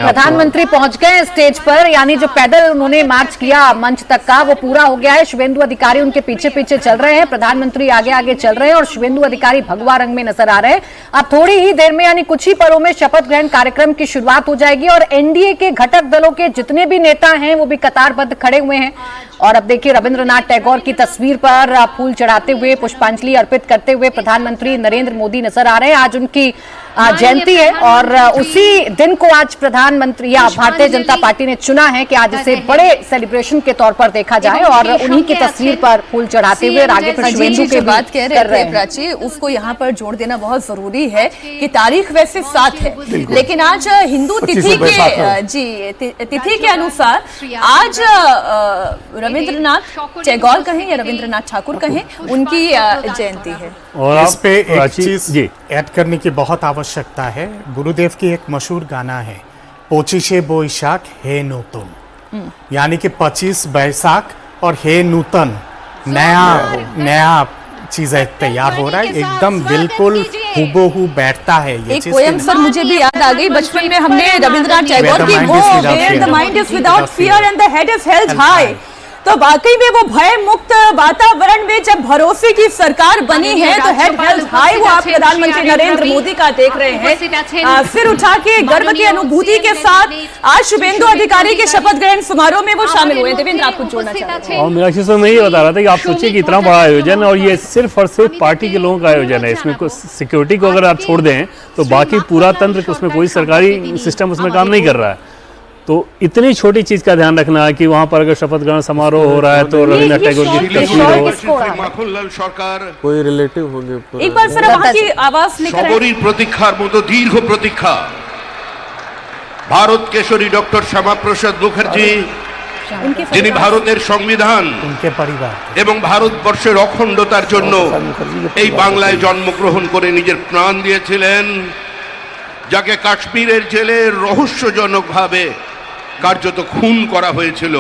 प्रधानमंत्री पहुंच गए स्टेज पर, यानी जो पैदल उन्होंने मार्च किया मंच तक का वो पूरा हो गया है। शुभेंदु अधिकारी उनके पीछे पीछे चल रहे हैं, प्रधानमंत्री आगे आगे चल रहे हैं और शुभेंदु अधिकारी भगवा रंग में नजर आ रहे हैं। अब थोड़ी ही देर में यानी कुछ ही पलों में शपथ ग्रहण कार्यक्रम की शुरुआत हो जाएगी और एनडीए के घटक दलों के जितने भी नेता हैं वो भी कतारबद्ध खड़े हुए हैं। और अब देखिए रविंद्रनाथ टैगोर की तस्वीर पर फूल चढ़ाते हुए पुष्पांजलि अर्पित करते हुए प्रधानमंत्री नरेंद्र मोदी नजर आ रहे हैं। आज उनकी जयंती है और उसी दिन को आज प्रधानमंत्री या भारतीय जनता पार्टी ने चुना है कि आज इसे बड़े सेलिब्रेशन के तौर पर देखा जाए और उन्हीं की तस्वीर पर फूल चढ़ाते हुए आगे फिर शुभेंदु की बात कह रहे थे प्राची, उसको यहाँ पर जोड़ देना बहुत जरूरी है कि तारीख वैसे 7 है लेकिन आज हिंदू तिथि के अनुसार आज रविंद्रनाथ टैगोर कहें या रविंद्रनाथ ठाकुर कहें उनकी जयंती है। और इस पे एक चीज ऐड करने की बहुत आवश्यकता है। गुरुदेव की एक मशहूर गाना है, पोचिशे बोईशाख हे नूतन, यानी कि 25 बैसाख और हे नूतन, नया चीजें तैयार हो रहा है, एकदम बिल्कुल हूबहू बैठता है ये एक पोएम सर मुझे भी याद आ गई, बचपन में हमने रविंद्रनाथ टैगोर की वो where the mind is without fear and the head is held high, तो वाकई में वो भय मुक्त वातावरण में जब भरोसे की सरकार बनी है तो हेड हेल्ड हाई वो आप प्रधानमंत्री नरेंद्र मोदी का देख रहे हैं। सिर उठा के गर्व की अनुभूति के साथ आज शुभेंदु अधिकारी के शपथ ग्रहण समारोह में वो शामिल हुए। देवेंद्र आप कुछ जोड़ना चाहते हैं? और मेरा चीज मैं ये बता रहा था कि आप सोचिए कि इतना बड़ा आयोजन और ये सिर्फ और सिर्फ पार्टी के लोगों का आयोजन है, इसमें कुछ सिक्योरिटी को अगर आप छोड़ दें तो बाकी पूरा तंत्र उसमें कोई सरकारी सिस्टम उसमें काम नहीं कर रहा है। तो इतनी छोटी चीज का ध्यान रखना है कि वहां पर अगर शपथ ग्रहण समारोह हो रहा है तो रविंद्रनाथ टैगोर की तस्वीर हो, माखनलाल सरकार कोई रिलेटिव होंगे। एक बार सर वहां की आवाज लेकर सबरी प्रतीक्षार मतो दीर्घ प्रतीक्षा भारत केशरी डॉक्टर श्यामा प्रसाद मुखार्जी যিনি ভারতের সংবিধান उनके परिवार এবং ভারতবর্ষের অখণ্ডতার জন্য এই বাংলায় জন্মগ্রহণ করে নিজের প্রাণ দিয়েছিলেন, যাকে কাশ্মীরের জেলে রহস্যজনকভাবে কার্যত খুন করা হয়েছিল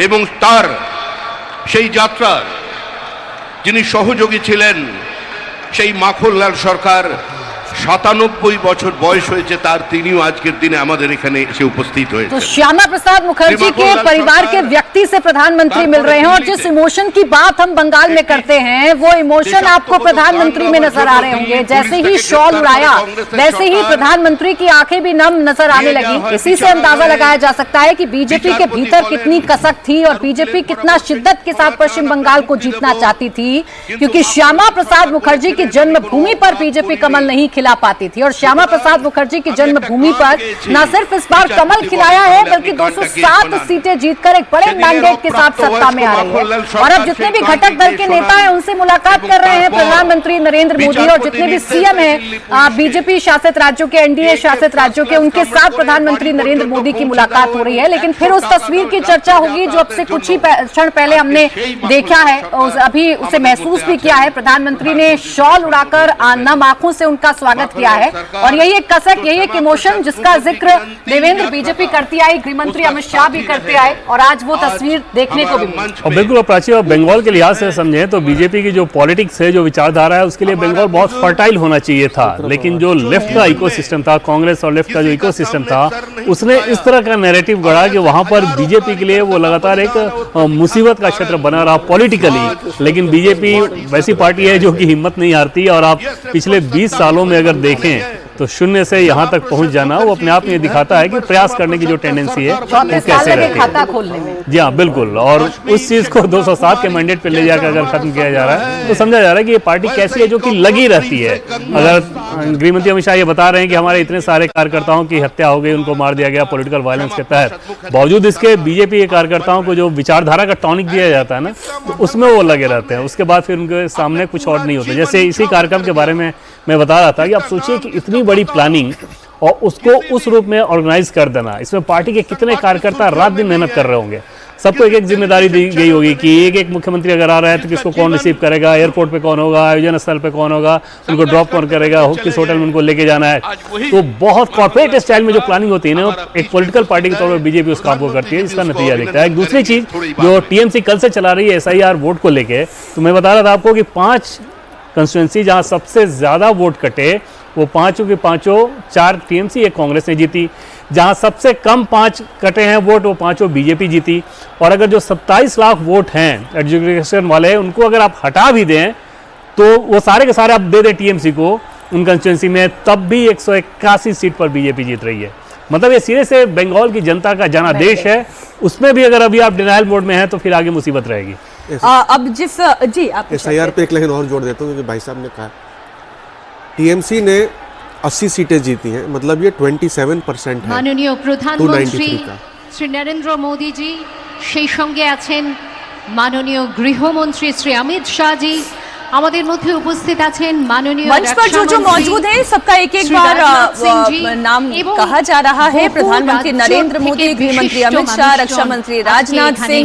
এবং তার সেই যাত্রার যিনি সহযোগী ছিলেন সেই মাখনলাল সরকার 97 বছর বয়স হয়েছে তার, তিনিও আজকের দিনে আমাদের এখানে এসে উপস্থিত হয়েছে। तो श्यामा प्रसाद मुखर्जी के परिवार के व्यक्ति से प्रधानमंत्री मिल रहे हैं और जिस इमोशन की बात हम बंगाल में करते हैं वो इमोशन आपको प्रधानमंत्री में नजर आ रहे होंगे। जैसे ही शॉल उड़ाया वैसे ही प्रधानमंत्री की आंखें भी नम नजर आने लगी। इसी से अंदाजा लगाया जा सकता है कि बीजेपी के भीतर कितनी कसक थी और बीजेपी कितना शिद्दत के साथ पश्चिम बंगाल को जीतना चाहती थी, क्योंकि श्यामा प्रसाद मुखर्जी की जन्मभूमि पर बीजेपी कमल नहीं खिला पाती थी और श्यामा प्रसाद मुखर्जी की जन्मभूमि पर न सिर्फ इस बार कमल खिलाया है बल्कि 207 सीटें जीतकर एक बड़े मैंडेट के साथ सत्ता में आ रही है। और अब जितने भी घटक दल के नेता हैं उनसे मुलाकात कर रहे हैं प्रधानमंत्री नरेंद्र मोदी और जितने भी सीएम हैं बीजेपी शासित राज्यों के, एनडीए शासित राज्यों के, उनके साथ प्रधानमंत्री नरेंद्र मोदी की मुलाकात हो रही है। लेकिन फिर उस तस्वीर की चर्चा होगी जो अब से कुछ ही क्षण पहले हमने देखा है, अभी उसे महसूस भी किया है। प्रधानमंत्री ने शॉल उड़ाकर नम आंखों से उनका स्वागत किया है और यही एक कसक, यही एक इमोशन जिसका जिक्र देवेंद्र बीजेपी करती आई, गृहमंत्री अमित शाह भी करते आए और आज वो तस्वीर देखने को भी मिली। और बिल्कुल प्राची, और बंगाल के लिहाज से समझें तो बीजेपी की जो पॉलिटिक्स है, जो विचारधारा है, उसके लिए बंगाल बहुत फर्टाइल होना चाहिए था, लेकिन जो लेफ्ट का इकोसिस्टम था, कांग्रेस और लेफ्ट का जो इकोसिस्टम था, उसने इस तरह का नैरेटिव गढ़ा कि वहां पर बीजेपी के लिए वो लगातार एक मुसीबत का क्षेत्र बना रहा पॉलिटिकली। लेकिन बीजेपी वैसी पार्टी है जो कि हिम्मत नहीं हारती और आप पिछले 20 सालों में अगर देखें तो शून्य से यहाँ तक पहुँच जाना वो अपने आप में दिखाता है कि प्रयास करने की जो टेंडेंसी है वो कैसे रहती है। जी हाँ बिल्कुल, और उस चीज को 207 के मैंडेट पे ले जाकर अगर खत्म किया जा रहा है तो समझा जा रहा है कि ये पार्टी कैसी है जो कि लगी रहती है। अगर गृहमंत्री अमित शाह ये बता रहे हैं कि हमारे इतने सारे कार्यकर्ताओं की हत्या हो गई, उनको मार दिया गया पॉलिटिकल वायलेंस के तहत, बावजूद इसके बीजेपी के कार्यकर्ताओं को जो विचारधारा का टॉनिक दिया जाता है ना, तो उसमें वो लगे रहते हैं। उसके बाद फिर उनके सामने कुछ और नहीं होता। जैसे इसी कार्यक्रम के बारे में मैं बता रहा था कि आप सोचिए कि इतनी बड़ी प्लानिंग और उसको उस रूप में ऑर्गेनाइज कर देना, इसमें पार्टी के कितने कार्यकर्ता रात दिन मेहनत कर रहे होंगे। सबको एक एक जिम्मेदारी दी गई होगी कि एक एक मुख्यमंत्री अगर आ रहा है तो किसको कौन रिसीव करेगा, एयरपोर्ट पे कौन होगा, आयोजन स्थल पे कौन होगा, उनको ड्रॉप कौन करेगा, किस होटल में उनको लेके जाना है। तो बहुत कॉर्पोरेट स्टाइल में जो प्लानिंग होती है ना, एक पॉलिटिकल पार्टी के तौर पर बीजेपी उस काम को करती है, जिसका नतीजा दिखता है। एक दूसरी चीज जो टीएमसी कल से चला रही है SIR वोट को लेके, तो मैं बता रहा था आपको कि 5 कंस्टिट्यूंसी जहां सबसे ज्यादा वोट कटे वो पांचों के पांचों 4 टीएमसी, 1 कांग्रेस ने जीती। जहां सबसे कम 5 कटे हैं वोट, वो पांचों बीजेपी जीती। और अगर जो 27 लाख वोट हैं एडजुकेशन वाले, उनको अगर आप हटा भी दें तो वो सारे के सारे आप दे दें टीएमसी को उन कंस्टिट्यूंसी में, तब भी 181 सीट पर बीजेपी जीत रही है। मतलब ये सीधे से बंगाल की जनता का जनादेश है। उसमें भी अगर अभी आप डिनायल मोड में हैं तो फिर आगे मुसीबत रहेगी। अब जिस जी आप SIR पे एक लाइन और जोड़ देता हूँ, क्योंकि भाई साहब ने कहा टीएमसी ने 80 सीटें जीती हैं, मतलब ये 27% है माननीय प्रधानमंत्री 293 का। श्री नरेंद्र मोदी जी, সেই সঙ্গে আছেন মাননীয় গৃহমন্ত্রী শ্রী অমিত শাহ জি, আমাদের মধ্যে উপস্থিত আছেন মাননীয় मंच पर जो मौजूद है सबका एक एक बार नाम कहा जा रहा है। प्रधानमंत्री नरेंद्र मोदी, गृह मंत्री अमित शाह, रक्षा मंत्री राजनाथ सिंह,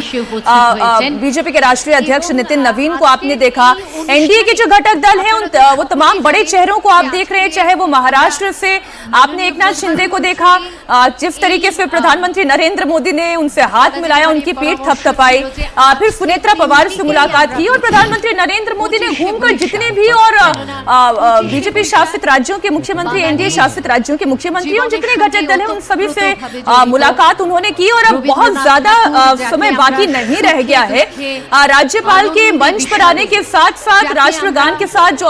बीजेपी के राष्ट्रीय अध्यक्ष नितिन नवीन को आपने देखा। एनडीए के जो घटक दल हैं वो तमाम बड़े चेहरों को आप देख रहे हैं, चाहे वो महाराष्ट्र से आपने एकनाथ शिंदे को देखा, जिस तरीके से प्रधानमंत्री नरेंद्र मोदी ने उनसे हाथ मिलाया, उनकी पीठ थपथपाई, फिर सुनेत्रा पवार से मुलाकात की और प्रधानमंत्री नरेंद्र मोदी ने घूमकर जितने भी और बीजेपी शासित राज्यों के मुख्यमंत्री, एनडीए शासित राज्यों के मुख्यमंत्री और जितने घटक दल हैं उन सभी से मुलाकात उन्होंने की। और अब बहुत ज्यादा समय बाकी नहीं रह गया है। राज्यपाल के मंच पर आने के साथ साथ राष्ट्रगान के साथ जो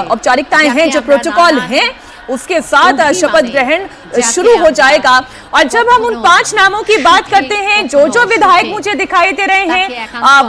औपचारिकताएं हैं, जो प्रोटोकॉल हैं, उसके साथ शपथ ग्रहण शुरू हो जाएगा। और जब हम उन 5 नामों की बात करते हैं, जो विधायक मुझे दिखाई दे रहे हैं,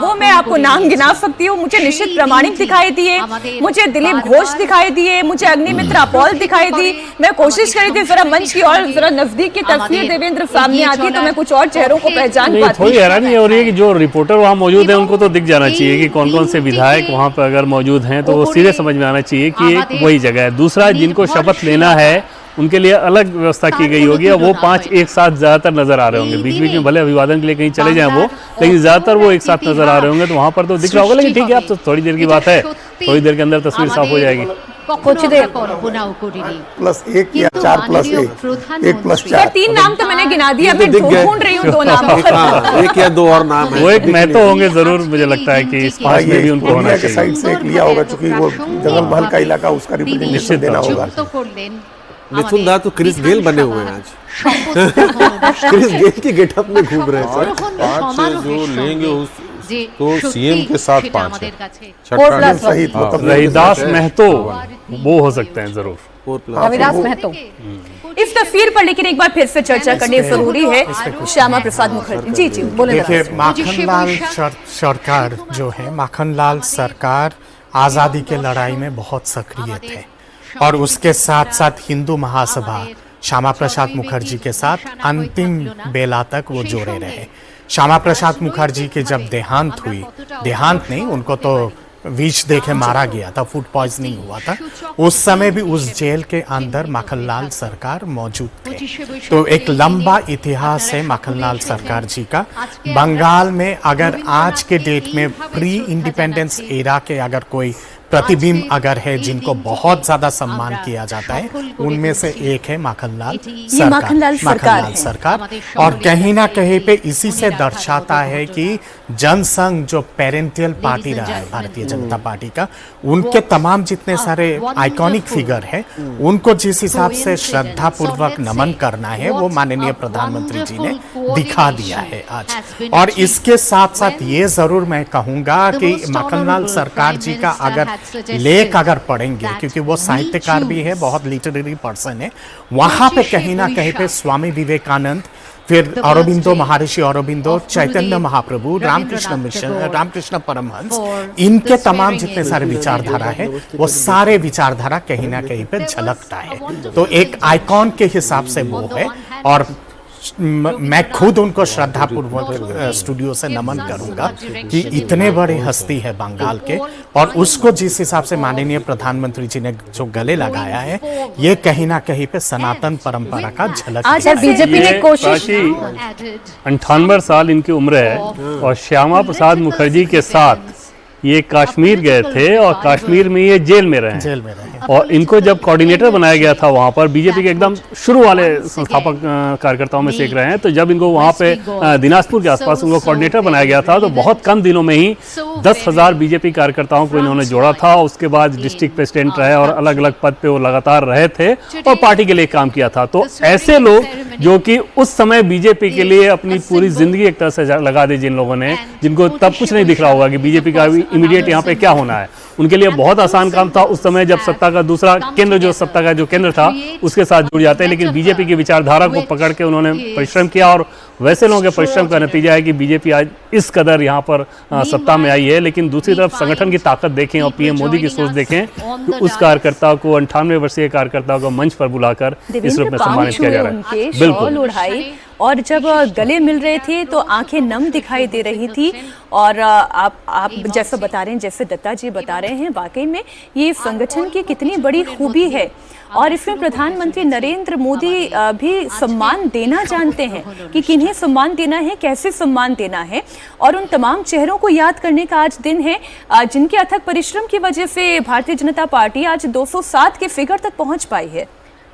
वो मैं आपको नाम गिना सकती हूँ। मुझे निशित प्रामाणिक दिखाई दिए, मुझे दिलीप घोष दिखाई दिए, मुझे अग्निमित्रा पॉल दिखाई दी। मैं कोशिश करी थी जरा मंच की और जरा नजदीक की तस्वीर देवेंद्र सामने आती तो मैं कुछ और चेहरों को पहचान पाती। थोड़ी हैरानी हो रही है कि जो रिपोर्टर वहाँ मौजूद है उनको तो दिख जाना चाहिए कि कौन कौन से विधायक वहाँ पर अगर मौजूद हैं, तो वो सीधे समझ में आना चाहिए कि एक वही जगह है। दूसरा, जिनको शपथ लेना है उनके लिए अलग व्यवस्था की गई होगी और वो 5 एक साथ ज्यादातर नजर आ रहे होंगे। बीच बीच में भले अभिवादन के लिए कहीं चले जाएं वो, लेकिन ज्यादातर वो एक साथ नजर आ रहे होंगे, तो वहां पर तो दिख रहा होगा। लेकिन ठीक है, अब तो थोड़ी देर की बात है, थोड़ी देर के अंदर तस्वीर साफ हो जाएगी। कुछ देर +1 या 4+1, 1+4। 3 नाम तो मैंने गिना दिया, मैं ढूंढ रही हूँ 2 नाम। 1 या 2 और नाम है। वो एक महतो होंगे जरूर, मुझे लगता है कि इस 5 में भी उनको होना के साइड से एक लिया होगा, क्योंकि वो जंगल महल का इलाका, उसका रिप्रेजेंटेशन देना होगा। मिथुन दा तो क्रिस गेल बने हुए हैं आज। क्रिस गेल की गेटअप में घूम रहे हैं सर। 5 जो लेंगे तो सीएम के साथ 5 है। सहित रविदास महतो वो हो सकते हैं जरूर। रविदास महतो इस तस्वीर पर लेकिन एक बार फिर से चर्चा करनी जरूरी है। श्यामा प्रसाद मुखर्जी जी बोले। देखिए, माखनलाल सरकार जो है, माखनलाल सरकार आज़ादी के लड़ाई में बहुत सक्रिय थे और उसके साथ साथ हिंदू महासभा श्यामा प्रसाद मुखर्जी के साथ अंतिम बेला तक वो जोड़े रहे। श्यामा प्रसाद मुखर्जी की जब देहांत हुई, देहांत नहीं, उनको तो विष देके मारा गया था, फूड पॉइजनिंग हुआ था, उस समय भी उस जेल के अंदर माखनलाल सरकार मौजूद थे। तो एक लंबा इतिहास है माखनलाल सरकार जी का। बंगाल में अगर आज के डेट में प्री इंडिपेंडेंस एरा के अगर कोई प्रतिबिंब अगर है जिनको बहुत ज्यादा सम्मान किया जाता है, उनमें से एक है माखनलाल सरकार। और कहीं ना कहीं पे इसी से दर्शाता है कि जनसंघ जो पेरेंटियल पार्टी रहा है भारतीय जनता पार्टी का, उनके तमाम जितने सारे आइकॉनिक फिगर है, उनको जिस हिसाब से श्रद्धा पूर्वक नमन करना है, वो माननीय प्रधानमंत्री जी ने दिखा दिया है आज। और इसके साथ साथ ये जरूर मैं कहूंगा कि माखनलाल सरकार जी का अगर लेख अगर पढ़ेंगे, क्योंकि वो साहित्यकार भी है, बहुत लिटरेरी पर्सन है, वहां पे कहीं ना कहीं पे स्वामी विवेकानंद, फिर अरबिंदो, महर्षि अरबिंदो, चैतन्य महाप्रभु, रामकृष्ण मिशन, रामकृष्ण परमहंस, इनके तमाम जितने सारे विचारधारा है, वो सारे विचारधारा कहीं ना कहीं पे झलकता है। तो एक आइकॉन के हिसाब से वो है और मैं खुद उनको श्रद्धापूर्वक स्टूडियो से नमन करूंगा कि इतने बड़े हस्ती है बंगाल के, और उसको जिस हिसाब से माननीय प्रधानमंत्री जी ने जो गले लगाया है, ये कहीं ना कहीं पे सनातन परंपरा का झलक। आज बीजेपी ने कोशिश, 98 साल इनकी उम्र है और श्यामा प्रसाद मुखर्जी के साथ ये कश्मीर गए थे और कश्मीर में ये जेल में रहे जेल में रहे। और इनको जब कोऑर्डिनेटर बनाया गया था वहां पर, बीजेपी के एकदम शुरू वाले संस्थापक कार्यकर्ताओं में से एक रहे हैं, तो जब इनको वहां पे दिनाजपुर के आसपास उनको कोऑर्डिनेटर बनाया गया था तो बहुत कम दिनों में ही 10,000 बीजेपी कार्यकर्ताओं को इन्होंने जोड़ा था। उसके बाद डिस्ट्रिक्ट प्रेसिडेंट रहे और अलग अलग पद पे वो लगातार रहे थे और पार्टी के लिए काम किया था। तो ऐसे लोग जो कि उस समय बीजेपी के लिए अपनी पूरी जिंदगी एक तरह से लगा दी, जिन लोगों ने, जिनको तब कुछ नहीं दिख रहा होगा कि बीजेपी का इमीडिएट यहाँ पे क्या होना है, उनके लिए बहुत आसान काम था उस समय जब सत्ता का दूसरा केंद्र, जो सत्ता का जो केंद्र था उसके साथ जुड़ जाते हैं। लेकिन बीजेपी की विचारधारा को पकड़ के उन्होंने परिश्रम किया और वैसे लोगों के परिश्रम का नतीजा है कि बीजेपी आज इस कदर यहाँ पर सत्ता में आई है। लेकिन दूसरी तरफ संगठन की ताकत देखें और पीएम मोदी की सोच देखें कि उस कार्यकर्ता को 98 वर्षीय कार्यकर्ता को मंच पर बुलाकर इस रूप में सम्मानित किया जा रहा है। बिल्कुल उड़ाई और जब गले मिल रहे थे तो आंखें नम दिखाई दे रही थी। और आप जैसा बता रहे हैं, जैसे दत्ता जी बता रहे हैं, वाकई में ये संगठन की कितनी बड़ी खूबी है। और इसमें प्रधानमंत्री नरेंद्र मोदी भी सम्मान देना जानते हैं कि किन्हें सम्मान देना है, कैसे सम्मान देना है। और उन तमाम चेहरों को याद करने का आज दिन है जिनके अथक परिश्रम की वजह से भारतीय जनता पार्टी आज 207 के फिगर तक पहुंच पाई है।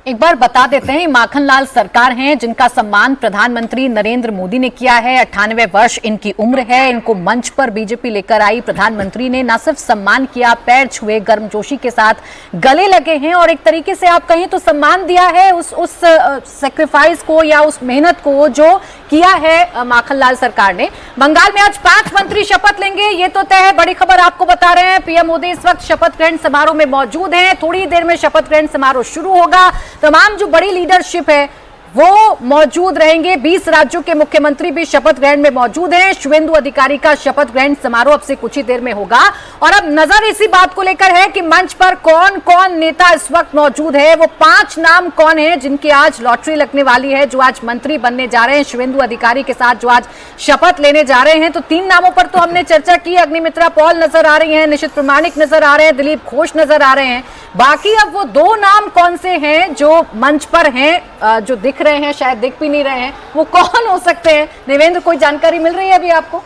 एक बार बता देते हैं, माखनलाल सरकार हैं जिनका सम्मान प्रधानमंत्री नरेंद्र मोदी ने किया है। 98 वर्ष इनकी उम्र है। इनको मंच पर बीजेपी लेकर आई। प्रधानमंत्री ने न सिर्फ सम्मान किया, पैर छुए, गर्मजोशी के साथ गले लगे हैं और एक तरीके से आप कहें तो सम्मान दिया है उस सेक्रीफाइस को या उस मेहनत को जो किया है माखनलाल सरकार ने। बंगाल में आज 5 मंत्री शपथ लेंगे, ये तो तय है। बड़ी खबर आपको बता रहे हैं, पीएम मोदी इस वक्त शपथ ग्रहण समारोह में मौजूद हैं। थोड़ी देर में शपथ ग्रहण समारोह शुरू होगा। तमाम जो बड़ी लीडरशिप है वो मौजूद रहेंगे। 20 राज्यों के मुख्यमंत्री भी शपथ ग्रहण में मौजूद हैं। शुभेंदु अधिकारी का शपथ ग्रहण समारोह अब से कुछ ही देर में होगा। और अब नजर इसी बात को लेकर है कि मंच पर कौन कौन नेता इस वक्त मौजूद है। वो 5 नाम कौन है जिनकी आज लॉटरी लगने वाली है, जो आज मंत्री बनने जा रहे हैं शुभेंदु अधिकारी के साथ, जो आज शपथ लेने जा रहे हैं। तो 3 नामों पर तो हमने चर्चा की। अग्निमित्रा पॉल नजर आ रही है, निशित प्रामाणिक नजर आ रहे हैं, दिलीप घोष नजर आ रहे हैं। बाकी अब वो 2 नाम कौन से हैं जो मंच पर हैं, जो दिख रहे हैं, शायद दिख भी नहीं रहे हैं, वो कौन हो सकते हैं? देवेंद्र, कोई जानकारी मिल रही है अभी आपको?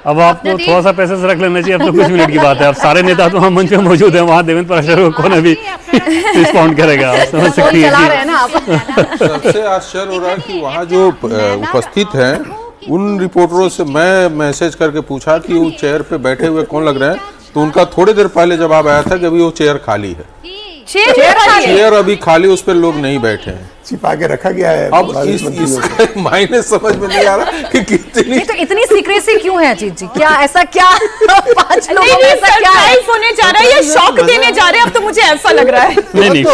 अब आपको थोड़ा सा पैसे से रख लेना चाहिए। अब तो कुछ मिनट की बात है। अब सारे नेता तो वहाँ मंच में मौजूद हैं, वहाँ देवेंद्र प्रशासन को कौन अभी रिस्पॉन्ड करेगा, आप समझ सकती हैं। सबसे आश्चर्य हो रहा है कि वहाँ जो उपस्थित हैं उन रिपोर्टरों से मैं मैसेज करके पूछा कि वो चेयर पे बैठे हुए कौन लग रहे हैं, तो उनका थोड़ी देर पहले जवाब आया था कि अभी वो चेयर खाली है। चेयर अभी खाली, उस पर लोग नहीं बैठे हैं, छिपा के रखा गया है। अब इसका मायने समझ में नहीं आ रहा कि कितनी तो इतनी सीक्रेसी क्यों है अजीत जी? क्या ऐसा क्या 5 लोग नहीं, सरप्राइज होने जा रहा है या शॉक देने जा रहे हैं? अब तो मुझे ऐसा लग रहा है। नहीं,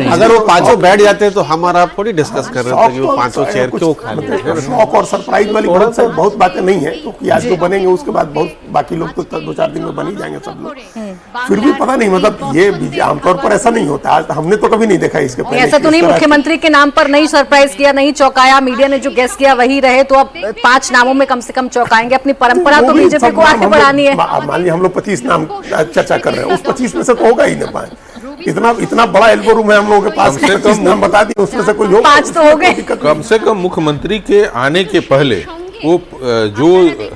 अगर वो 5 बैठ जाते तो हमारा थोड़ी डिस्कस कर रहे थे कि वो 5 चेयर क्यों खाली है। शॉक और सरप्राइज वाली बहुत बातें नहीं है, क्योंकि आज जो बनेंगे उसके बाद बहुत बाकी लोग तो 2-4 दिन में बन ही जाएंगे सब लोग। फिर भी पता नहीं, मतलब ये आमतौर पर ऐसा नहीं होता। आज हमने तो कभी नहीं देखा इसके पहले। ऐसा तो नहीं मुख्यमंत्री के नाम पर नहीं सरप्राइज किया, नहीं चौंकाया, मीडिया ने जो गेस किया वही रहे, तो अब 5 नामों में कम से कम चौंकाएंगे। अपनी परंपरा तो बीजेपी को आगे बढ़ानी है। मान लीजिए हम लोग 25 नाम चर्चा कर रहे हैं, उस 25 में से तो होगा ही ना 5। इतना बड़ा एल्बो रूम है हम लोगों के पास, 25 नाम बता दिए, उसमें से कोई होगा 5 तो हो गए। कम से कम मुख्यमंत्री के आने के पहले वो जो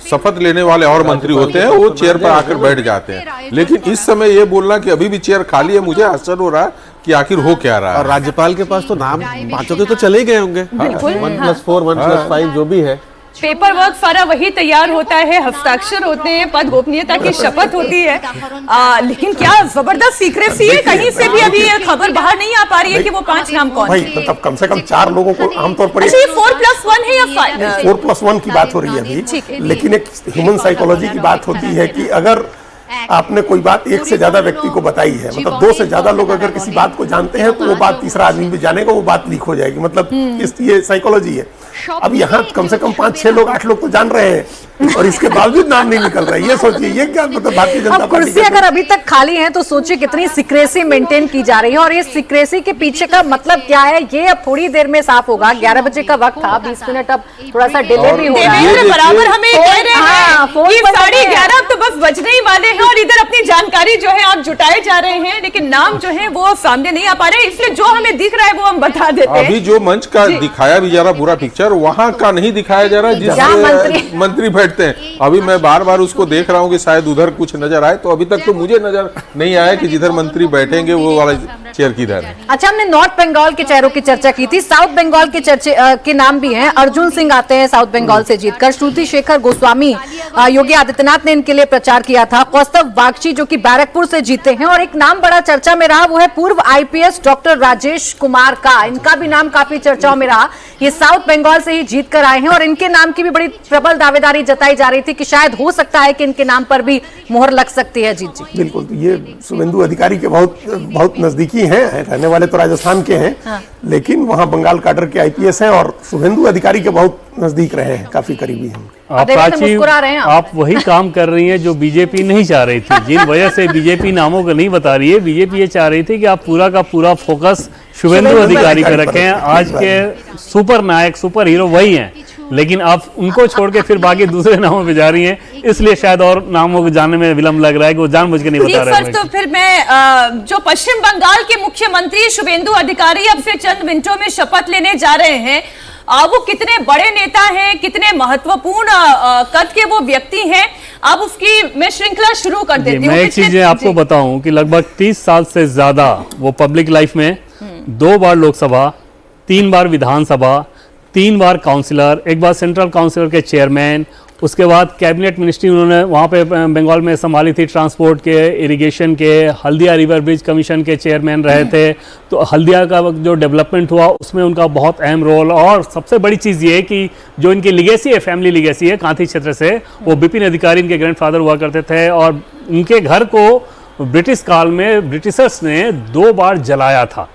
शपथ लेने वाले और मंत्री होते हैं वो चेयर पर आकर बैठ जाते हैं। लेकिन इस समय ये बोलना कि अभी भी चेयर खाली है, मुझे आश्चर्य हो रहा है कि आखिर हो क्या रहा है। और राज्यपाल के पास तो नाम 5 के तो चले ही गए होंगे, 1+4 1+5 जो भी है। पेपर वर्क सारा वही तैयार होता है, हस्ताक्षर होते हैं, पद गोपनीयता की शपथ होती है। लेकिन क्या जबरदस्त सीक्रेसी है, कहीं से भी अभी खबर बाहर नहीं आ पा रही है कि वो 5 नाम कौन है। भाई तब कम से कम 4 लोगों को आमतौर पर 4+1 है या 4+1 की बात हो रही है अभी। लेकिन एक ह्यूमन साइकोलॉजी की बात होती है कि अगर आपने कोई बात 1 से ज्यादा व्यक्ति को बताई है, मतलब 2 से ज्यादा लोग अगर किसी बात को जानते हैं तो वो बात तीसरा आदमी भी जानेगा, वो बात लीक हो जाएगी। मतलब ये साइकोलॉजी है। अब यहाँ कम से कम 5-6 लोग 8 लोग तो जान रहे हैं और इसके बावजूद नाम नहीं निकल रहा है। ये सोचिए, ये क्या मतलब भारतीय जनता पार्टी। कुर्सी अगर अभी तक खाली है तो सोचिए कितनी सीक्रेसी मेंटेन की जा रही है। और ये सीक्रेसी के पीछे का मतलब क्या है, ये अब थोड़ी देर में साफ होगा। 11 बजे का वक्त था, 20 मिनट अब थोड़ा सा डिले भी होगा। बराबर हमें कह रहे हैं फोन कि पर लगे 11:30 तो बस बजने ही वाले हैं और इधर अपनी जानकारी जो है आप जुटाए जा रहे हैं, लेकिन नाम जो है वो सामने नहीं आ पा रहे, इसलिए जो हमें दिख रहा है वो हम बता देते हैं। अभी जो मंच का दिखाया भी जा रहा पूरा पिक्चर, वहाँ का नहीं दिखाया जा रहा है जिसमें मंत्री बैठते हैं। अभी मैं बार बार उसको देख रहा हूँ कि शायद उधर कुछ नजर आए, तो अभी तक तो मुझे नजर नहीं आया कि जिधर मंत्री बैठेंगे वो वाला चेयर किधर है। अच्छा, हमने नॉर्थ बंगाल के चेहरों की चर्चा की थी, साउथ बंगाल के चर्चे के नाम भी हैं। अर्जुन सिंह आते हैं साउथ बंगाल से जीतकर, श्रुति शेखर गोस्वामी योगी आदित्यनाथ ने इनके लिए प्रचार किया था, कौस्तव बागची जो कि बैरकपुर से जीते हैं, और एक नाम बड़ा चर्चा में रहा वो है पूर्व आईपीएस डॉक्टर राजेश कुमार का, इनका भी नाम काफी चर्चाओं में रहा। ये साउथ बंगाल से ही जीत कर आए हैं और इनके नाम की भी बड़ी प्रबल दावेदारी जताई जा रही थी कि शायद हो सकता है कि इनके नाम पर भी मोहर लग सकती है। जीत जी बिल्कुल, तो ये शुभेंदु अधिकारी के बहुत नजदीकी हैं, रहने वाले तो राजस्थान के हैं, हाँ। लेकिन वहाँ बंगाल काडर के आईपीएस हैं और शुभेंदु अधिकारी के बहुत नजदीक रहे हैं, काफी करीबी हैं। आप वही काम कर रही हैं जो बीजेपी नहीं चाह रही थी, जिन वजह से बीजेपी नामों को नहीं बता रही है। बीजेपी ये चाह रही थी कि आप पूरा का पूरा फोकस शुभेंदु अधिकारी पे रखें। आज के सुपर नायक, सुपर हीरो वही हैं, लेकिन आप उनको छोड़ के फिर बाकी दूसरे नामों पे जा रही हैं, इसलिए शायद और नामों को जानने में विलंब लग रहा है कि वो जानबूझ के नहीं बता रहे हैं। तो फिर मैं जो पश्चिम बंगाल के मुख्यमंत्री शुभेंदु अधिकारी अब से चंद मिनटों में शपथ लेने जा रहे हैं, वो कितने बड़े नेता हैं, कितने महत्वपूर्ण कद के वो व्यक्ति हैं, अब उसकी मैं श्रृंखला शुरू कर देती हूँ। मैं एक चीज आपको बताऊं कि लगभग 30 साल से ज्यादा वो पब्लिक लाइफ में 2 बार लोकसभा, 3 बार विधानसभा, 3 बार काउंसिलर, एक बार सेंट्रल काउंसिलर के चेयरमैन, उसके बाद कैबिनेट मिनिस्ट्री उन्होंने वहाँ पे बंगाल में संभाली थी, ट्रांसपोर्ट के, इरिगेशन के, हल्दिया रिवर ब्रिज कमीशन के चेयरमैन रहे थे। तो हल्दिया का जो डेवलपमेंट हुआ उसमें उनका बहुत अहम रोल, और सबसे बड़ी चीज़ ये है कि जो इनकी लीगेसी है, फैमिली लीगेसी है कांथी क्षेत्र से, वो बिपिन अधिकारी इनके ग्रैंडफादर हुआ करते थे, और उनके घर को ब्रिटिश काल में ब्रिटिशर्स ने 2 बार जलाया था।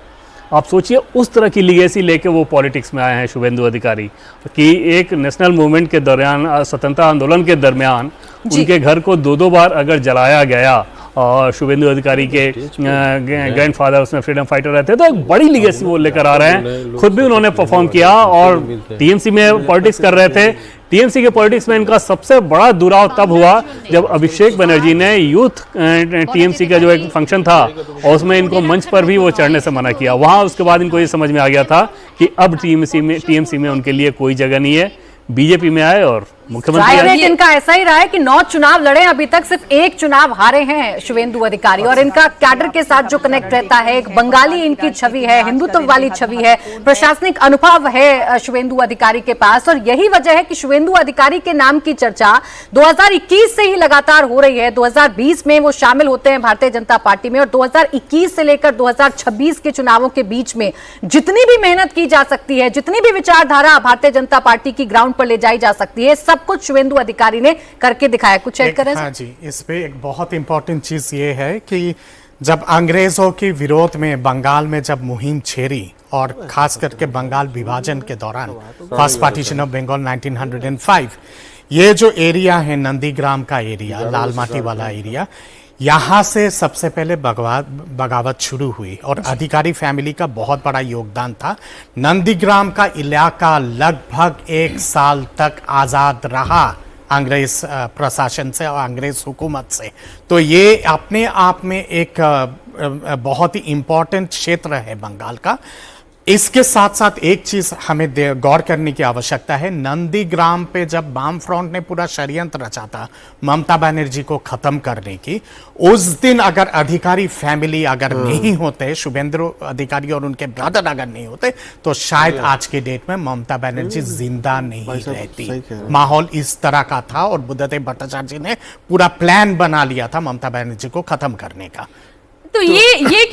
आप सोचिए उस तरह की लीगेसी लेके वो पॉलिटिक्स में आए हैं शुभेंदु अधिकारी, कि एक नेशनल मूवमेंट के दौरान, स्वतंत्रता आंदोलन के दरमियान उनके घर को 2 बार अगर जलाया गया, और शुभेंदु अधिकारी के ग्रैंडफादर उसमें फ्रीडम फाइटर रहते, तो एक बड़ी लीगेसी वो लेकर आ रहे हैं। खुद भी उन्होंने परफॉर्म किया और टीएमसी में पॉलिटिक्स कर रहे थे। टीएमसी के पॉलिटिक्स में इनका सबसे बड़ा दुराव तब हुआ जब अभिषेक बनर्जी ने यूथ टीएमसी का जो एक फंक्शन था और उसमें इनको मंच पर भी वो चढ़ने से मना किया। वहां उसके बाद इनको ये समझ में आ गया था कि अब टीएमसी में उनके लिए कोई जगह नहीं है, बीजेपी में आए और मुख्यमंत्री। इनका ऐसा ही रहा है कि 9 चुनाव लड़े, अभी तक सिर्फ 1 चुनाव हारे हैं शुभेंदु अधिकारी, और इनका कैडर के साथ जो कनेक्ट रहता है, एक बंगाली इनकी छवि है, हिंदुत्व वाली छवि है, प्रशासनिक अनुभव है शुभेंदु अधिकारी के पास, और यही वजह है कि शुभेंदु अधिकारी के नाम की चर्चा 2021 से ही लगातार हो रही है। 2020 में वो शामिल होते हैं भारतीय जनता पार्टी में, और 2021 से लेकर 2026 के चुनावों के बीच में जितनी भी मेहनत की जा सकती है, जितनी भी विचारधारा भारतीय जनता पार्टी की ग्राउंड पर ले जाई जा सकती है, सब कुछ शुभेंदु अधिकारी ने करके दिखाया। कुछ ऐड करें? हाँ जी, इस पे एक बहुत इंपॉर्टेंट चीज ये है कि जब अंग्रेजों के विरोध में बंगाल में जब मुहिम छेड़ी, और खास करके बंगाल विभाजन के दौरान, फर्स्ट पार्टीशन ऑफ बंगाल 1905, ये जो एरिया है नंदीग्राम का एरिया, लाल माटी वाला एरिया, यहाँ से सबसे पहले बगावत शुरू हुई और अधिकारी फैमिली का बहुत बड़ा योगदान था। नंदीग्राम का इलाका लगभग 1 साल तक आज़ाद रहा अंग्रेज प्रशासन से और अंग्रेज हुकूमत से। तो ये अपने आप में एक बहुत ही इम्पोर्टेंट क्षेत्र है बंगाल का। इसके साथ साथ एक चीज हमें गौर करने की आवश्यकता है, नंदीग्राम पे जब वाम फ्रंट ने पूरा षड्यंत्र रचा था ममता बनर्जी को खत्म करने की, उस दिन अगर अधिकारी फैमिली अगर नहीं होते, शुभेंदु अधिकारी और उनके ब्रदर अगर नहीं होते, तो शायद आज के डेट में ममता बनर्जी जिंदा नहीं रहती। माहौल इस तरह का था और बुद्धदेव भट्टाचार्य जी ने पूरा प्लान बना लिया था ममता बनर्जी को खत्म करने का। तो ये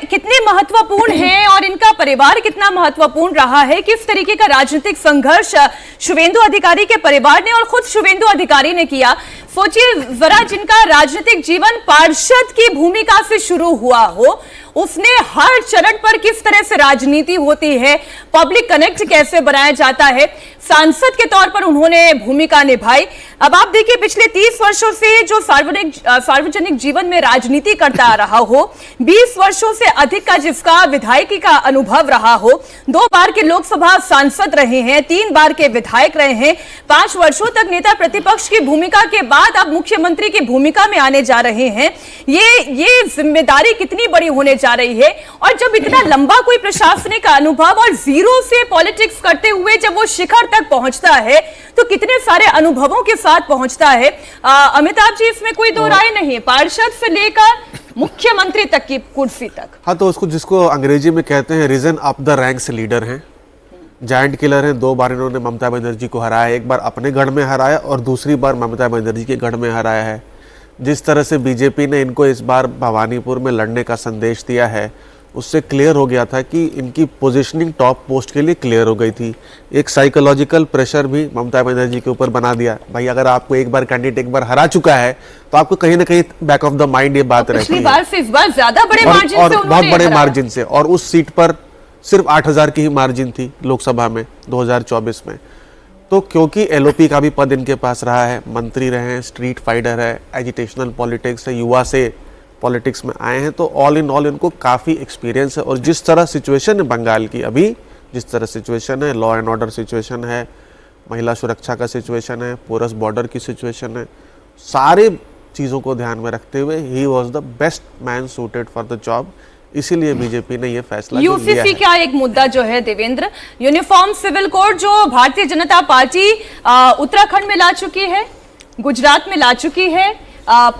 कितने महत्वपूर्ण हैं और इनका परिवार कितना महत्वपूर्ण रहा है, किस तरीके का राजनीतिक संघर्ष शुभेंदु अधिकारी के परिवार ने और खुद शुभेंदु अधिकारी ने किया। सोचिए जरा, जिनका राजनीतिक जीवन पार्षद की भूमिका से शुरू हुआ हो, उसने हर चरण पर किस तरह से राजनीति होती है, पब्लिक कनेक्ट कैसे बनाया जाता है, सांसद के तौर पर उन्होंने भूमिका निभाई। अब आप देखिए पिछले 30 वर्षों से जो सार्वजनिक जीवन में राजनीति करता आ रहा हो, 20 वर्षों से अधिक का जिसका विधायकी का अनुभव रहा हो, 2 बार के लोकसभा सांसद रहे हैं, 3 बार के विधायक रहे हैं, 5 वर्षों तक नेता प्रतिपक्ष की भूमिका के बाद अब मुख्यमंत्री की भूमिका में आने जा रहे हैं। ये जिम्मेदारी कितनी बड़ी होने जा रही है, और जब इतना लंबा कोई प्रशासनिक अनुभव और जीरो से पॉलिटिक्स करते हुए जब वो शिखर तक पहुंचता है तो कितने सारे अनुभवों के साथ पहुंचता है। अमिताभ जी, इसमें कोई दो राय नहीं है, पार्षद से लेकर मुख्यमंत्री तक की कुर्सी तक। हाँ, तो उसको जिसको अंग्रेजी में कहते हैं risen up the ranks leader हैं, जायंट किलर हैं। 2 बार इन्होंने ममता बनर्जी को हराया, एक बार अपने गढ़ में हराया और दूसरी बार ममता बनर्जी के गढ़ में हराया है। जिस तरह से बीजेपी ने इनको इस बार भवानीपुर में लड़ने का संदेश दिया है, उससे क्लियर हो गया था कि इनकी पोजीशनिंग टॉप पोस्ट के लिए क्लियर हो गई थी। एक साइकोलॉजिकल प्रेशर भी ममता बनर्जी के ऊपर बना दिया। भाई, अगर आपको एक बार कैंडिडेट एक बार हरा चुका है तो आपको कहीं ना कहीं बैक ऑफ द माइंड ये बात रहती है। बार से इस बार ज्यादा बड़े मार्जिन से और बहुत बड़े मार्जिन से, और उस सीट पर सिर्फ 8,000 की ही मार्जिन थी लोकसभा में 2024 में। तो क्योंकि एलओपी का भी पद इनके पास रहा है, मंत्री रहे हैं, स्ट्रीट फाइटर है, एजिटेशनल पॉलिटिक्स है, युवा से पॉलिटिक्स में आए हैं, तो ऑल इन ऑल इनको काफ़ी एक्सपीरियंस है। और जिस तरह सिचुएशन है बंगाल की अभी, जिस तरह सिचुएशन है, लॉ एंड ऑर्डर सिचुएशन है, महिला सुरक्षा का सिचुएशन है, पोरस बॉर्डर की सिचुएशन है, सारे चीज़ों को ध्यान में रखते हुए he was the best man suited for the job. इसीलिए बीजेपी ने ये फैसला लिया है। यूसीसी का एक मुद्दा जो है देवेंद्र, यूनिफॉर्म सिविल कोड जो भारतीय जनता पार्टी उत्तराखंड में ला चुकी है, गुजरात में ला चुकी है,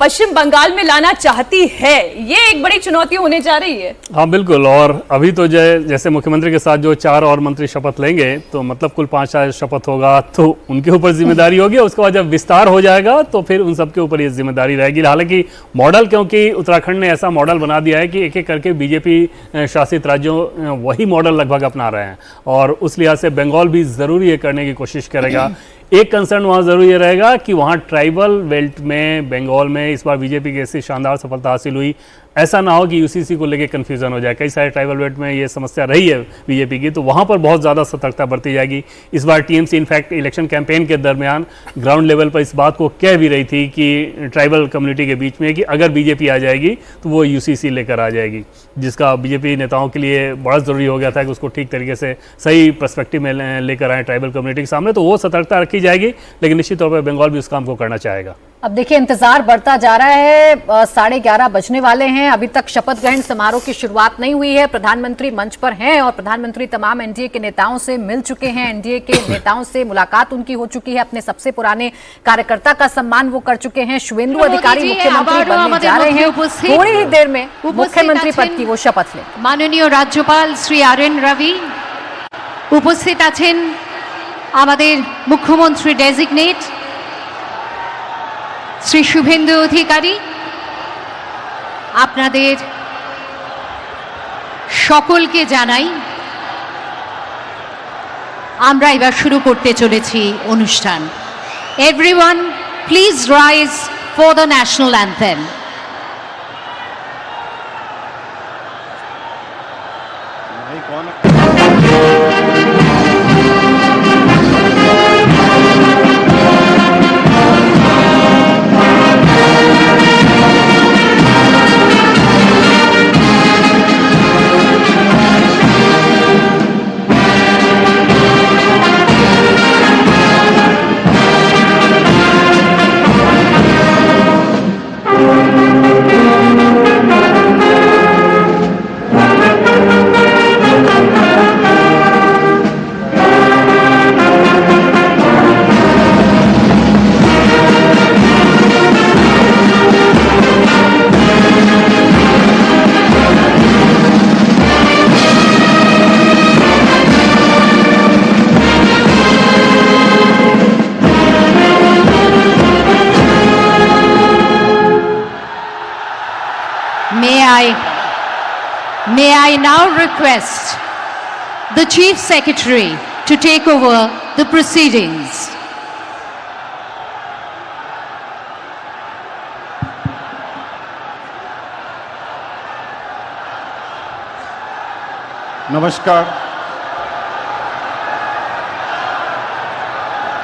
पश्चिम बंगाल में लाना चाहती है, ये एक बड़ी चुनौती होने जा रही है। हाँ बिल्कुल, और अभी तो जैसे मुख्यमंत्री के साथ जो 4 और मंत्री शपथ लेंगे तो मतलब कुल 5 शपथ होगा, तो उनके ऊपर जिम्मेदारी होगी। उसके बाद जब विस्तार हो जाएगा तो फिर उन सबके ऊपर ये जिम्मेदारी रहेगी। हालांकि मॉडल, क्योंकि उत्तराखंड ने ऐसा मॉडल बना दिया है कि एक एक करके बीजेपी शासित राज्यों वही मॉडल लगभग अपना रहे हैं, और उस लिहाज से बंगाल भी ज़रूर ये करने की कोशिश करेगा। एक कंसर्न वहाँ ज़रूर ये रहेगा कि वहाँ ट्राइबल बेल्ट में, बंगाल में इस बार बीजेपी की ऐसी शानदार सफलता हासिल हुई, ऐसा ना हो कि यूसीसी को लेके कन्फ्यूजन हो जाए। कई सारे ट्राइबल बेल्ट में ये समस्या रही है बीजेपी की, तो वहाँ पर बहुत ज़्यादा सतर्कता बरती जाएगी। इस बार टीएमसी इनफैक्ट इलेक्शन कैंपेन के दरमियान ग्राउंड लेवल पर इस बात को कह भी रही थी कि ट्राइबल कम्युनिटी के बीच में कि अगर बीजेपी आ जाएगी तो वो यूसीसी लेकर आ जाएगी, जिसका बीजेपी नेताओं के लिए बड़ा ज़रूरी हो गया था कि उसको ठीक तरीके से सही पर्सपेक्टिव में लेकर आए ट्राइबल कम्युनिटी के सामने। तो वो सतर्कता रखी जाएगी, लेकिन निश्चित तौर पर बंगाल भी उस काम को करना चाहेगा। अब देखिए, इंतजार बढ़ता जा रहा है, 11:30 बजने वाले हैं, अभी तक शपथ ग्रहण समारोह की शुरुआत नहीं हुई है। प्रधानमंत्री मंच पर हैं और प्रधानमंत्री तमाम एनडीए के नेताओं से मिल चुके हैं, एनडीए के नेताओं से मुलाकात उनकी हो चुकी है, अपने सबसे पुराने कार्यकर्ता का सम्मान वो कर चुके हैं। शुभेंदु अधिकारी मुख्यमंत्री बनने जा रहे हैं, थोड़ी ही देर में मुख्यमंत्री पद की वो शपथ लें। माननीय राज्यपाल श्री आर.एन. रवि उपस्थित आছেন, আমাদের মুখ্যমন্ত্রী ডেজিগনেট শ্রী শুভেন্দু অধিকারী, আপনাদের সকলকে জানাই আমরা এবার শুরু করতে চলেছি অনুষ্ঠান। Everyone please rise for the national anthem. May I now request the Chief Secretary to take over the proceedings. Namaskar.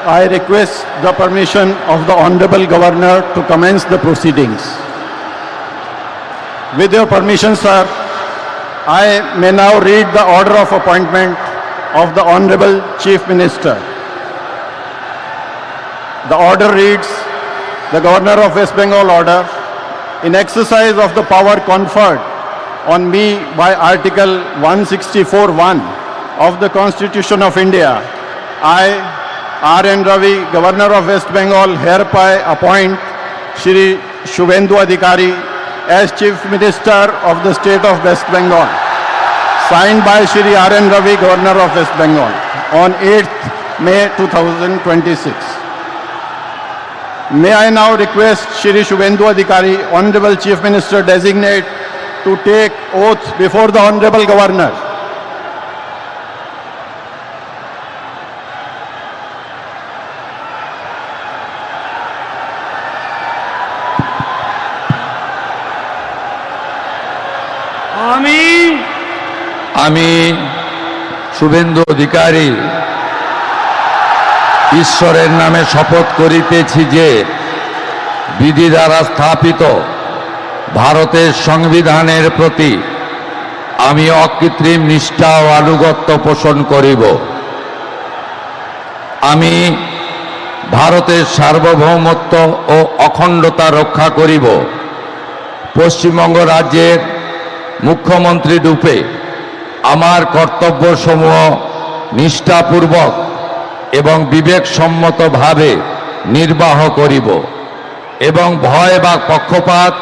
I request the permission of the Honorable Governor to commence the proceedings. With your permission, sir, I may now read the order of appointment of the Honorable Chief Minister. The order reads, the Governor of West Bengal order, in exercise of the power conferred on me by Article 164(1) of the Constitution of India, I, R.N. Ravi, Governor of West Bengal, hereby appoint Shri Shubhendu Adhikari as Chief Minister of the State of West Bengal. Signed by Shri R.N. Ravi, Governor of West Bengal, on 8th May 2026. May I now request Shri Shubhendu Adhikari, Honorable Chief Minister Designate, to take oath before the Honorable Governor. আমি শুভেন্দু অধিকারী ঈশ্বরের নামে শপথ করিতেছি যে বিধি দ্বারা স্থাপিত ভারতের সংবিধানের প্রতি আমি অকৃত্রিম নিষ্ঠা ও আনুগত্য পোষণ করিব। আমি ভারতের সার্বভৌমত্ব ও অখণ্ডতা রক্ষা করিব। পশ্চিমবঙ্গ রাজ্যের মুখ্যমন্ত্রী রূপে আমার কর্তব্যসমূহ নিষ্ঠাপূর্বক এবং বিবেকসম্মতভাবে নির্বাহ করিব এবং ভয় বা পক্ষপাত,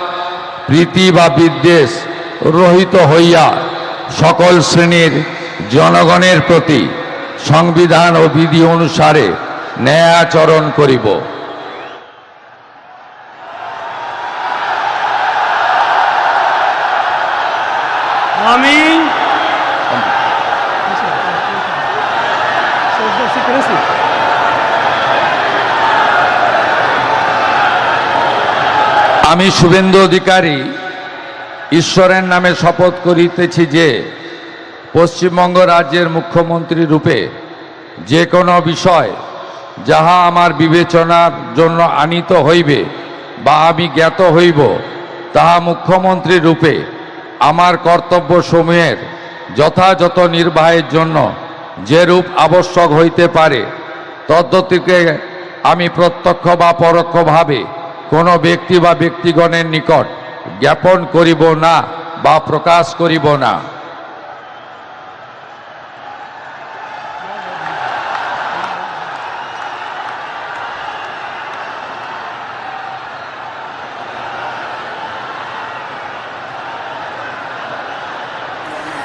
প্রীতি বা বিদ্বেষ রহিত হইয়া সকল শ্রেণীর জনগণের প্রতি সংবিধান ও বিধি অনুসারে ন্যায় আচরণ করিব। আমি আমি শুভেন্দু অধিকারী ঈশ্বরের নামে শপথ করিতেছি যে পশ্চিমবঙ্গ রাজ্যের মুখ্যমন্ত্রী রূপে যে কোনো বিষয় যাহা আমার বিবেচনার জন্য আনিত হইবে বা আমি জ্ঞাত হইব, তাহা মুখ্যমন্ত্রী রূপে আমার কর্তব্যসমূহের যথাযথ নির্বাহের জন্য যেরূপ আবশ্যক হইতে পারে তদ্গতিকে আমি প্রত্যক্ষ বা পরোক্ষভাবে কোনো ব্যক্তি বা ব্যক্তিগণের নিকট জ্ঞাপন করিব না বা প্রকাশ করিব না।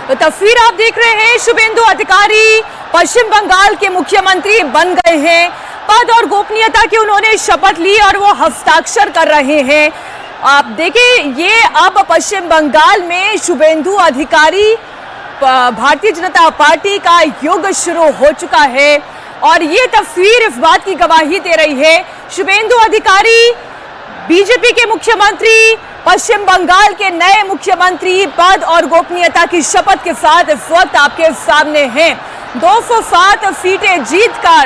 तो तस्वीर आप देख रहे हैं, शुभेंदु अधिकारी पश्चिम बंगाल के मुख्यमंत्री बन गए हैं। पद और गोपनीयता की उन्होंने शपथ ली और वो हस्ताक्षर कर रहे हैं। आप देखिए, ये अब पश्चिम बंगाल में शुभेंदु अधिकारी भारतीय जनता पार्टी का युग शुरू हो चुका है और ये तस्वीर इस बात की गवाही दे रही है। शुभेंदु अधिकारी बीजेपी के मुख्यमंत्री, पश्चिम बंगाल के नए मुख्यमंत्री पद और गोपनीयता की शपथ के साथ इस वक्त आपके सामने हैं। 207 सीटें जीतकर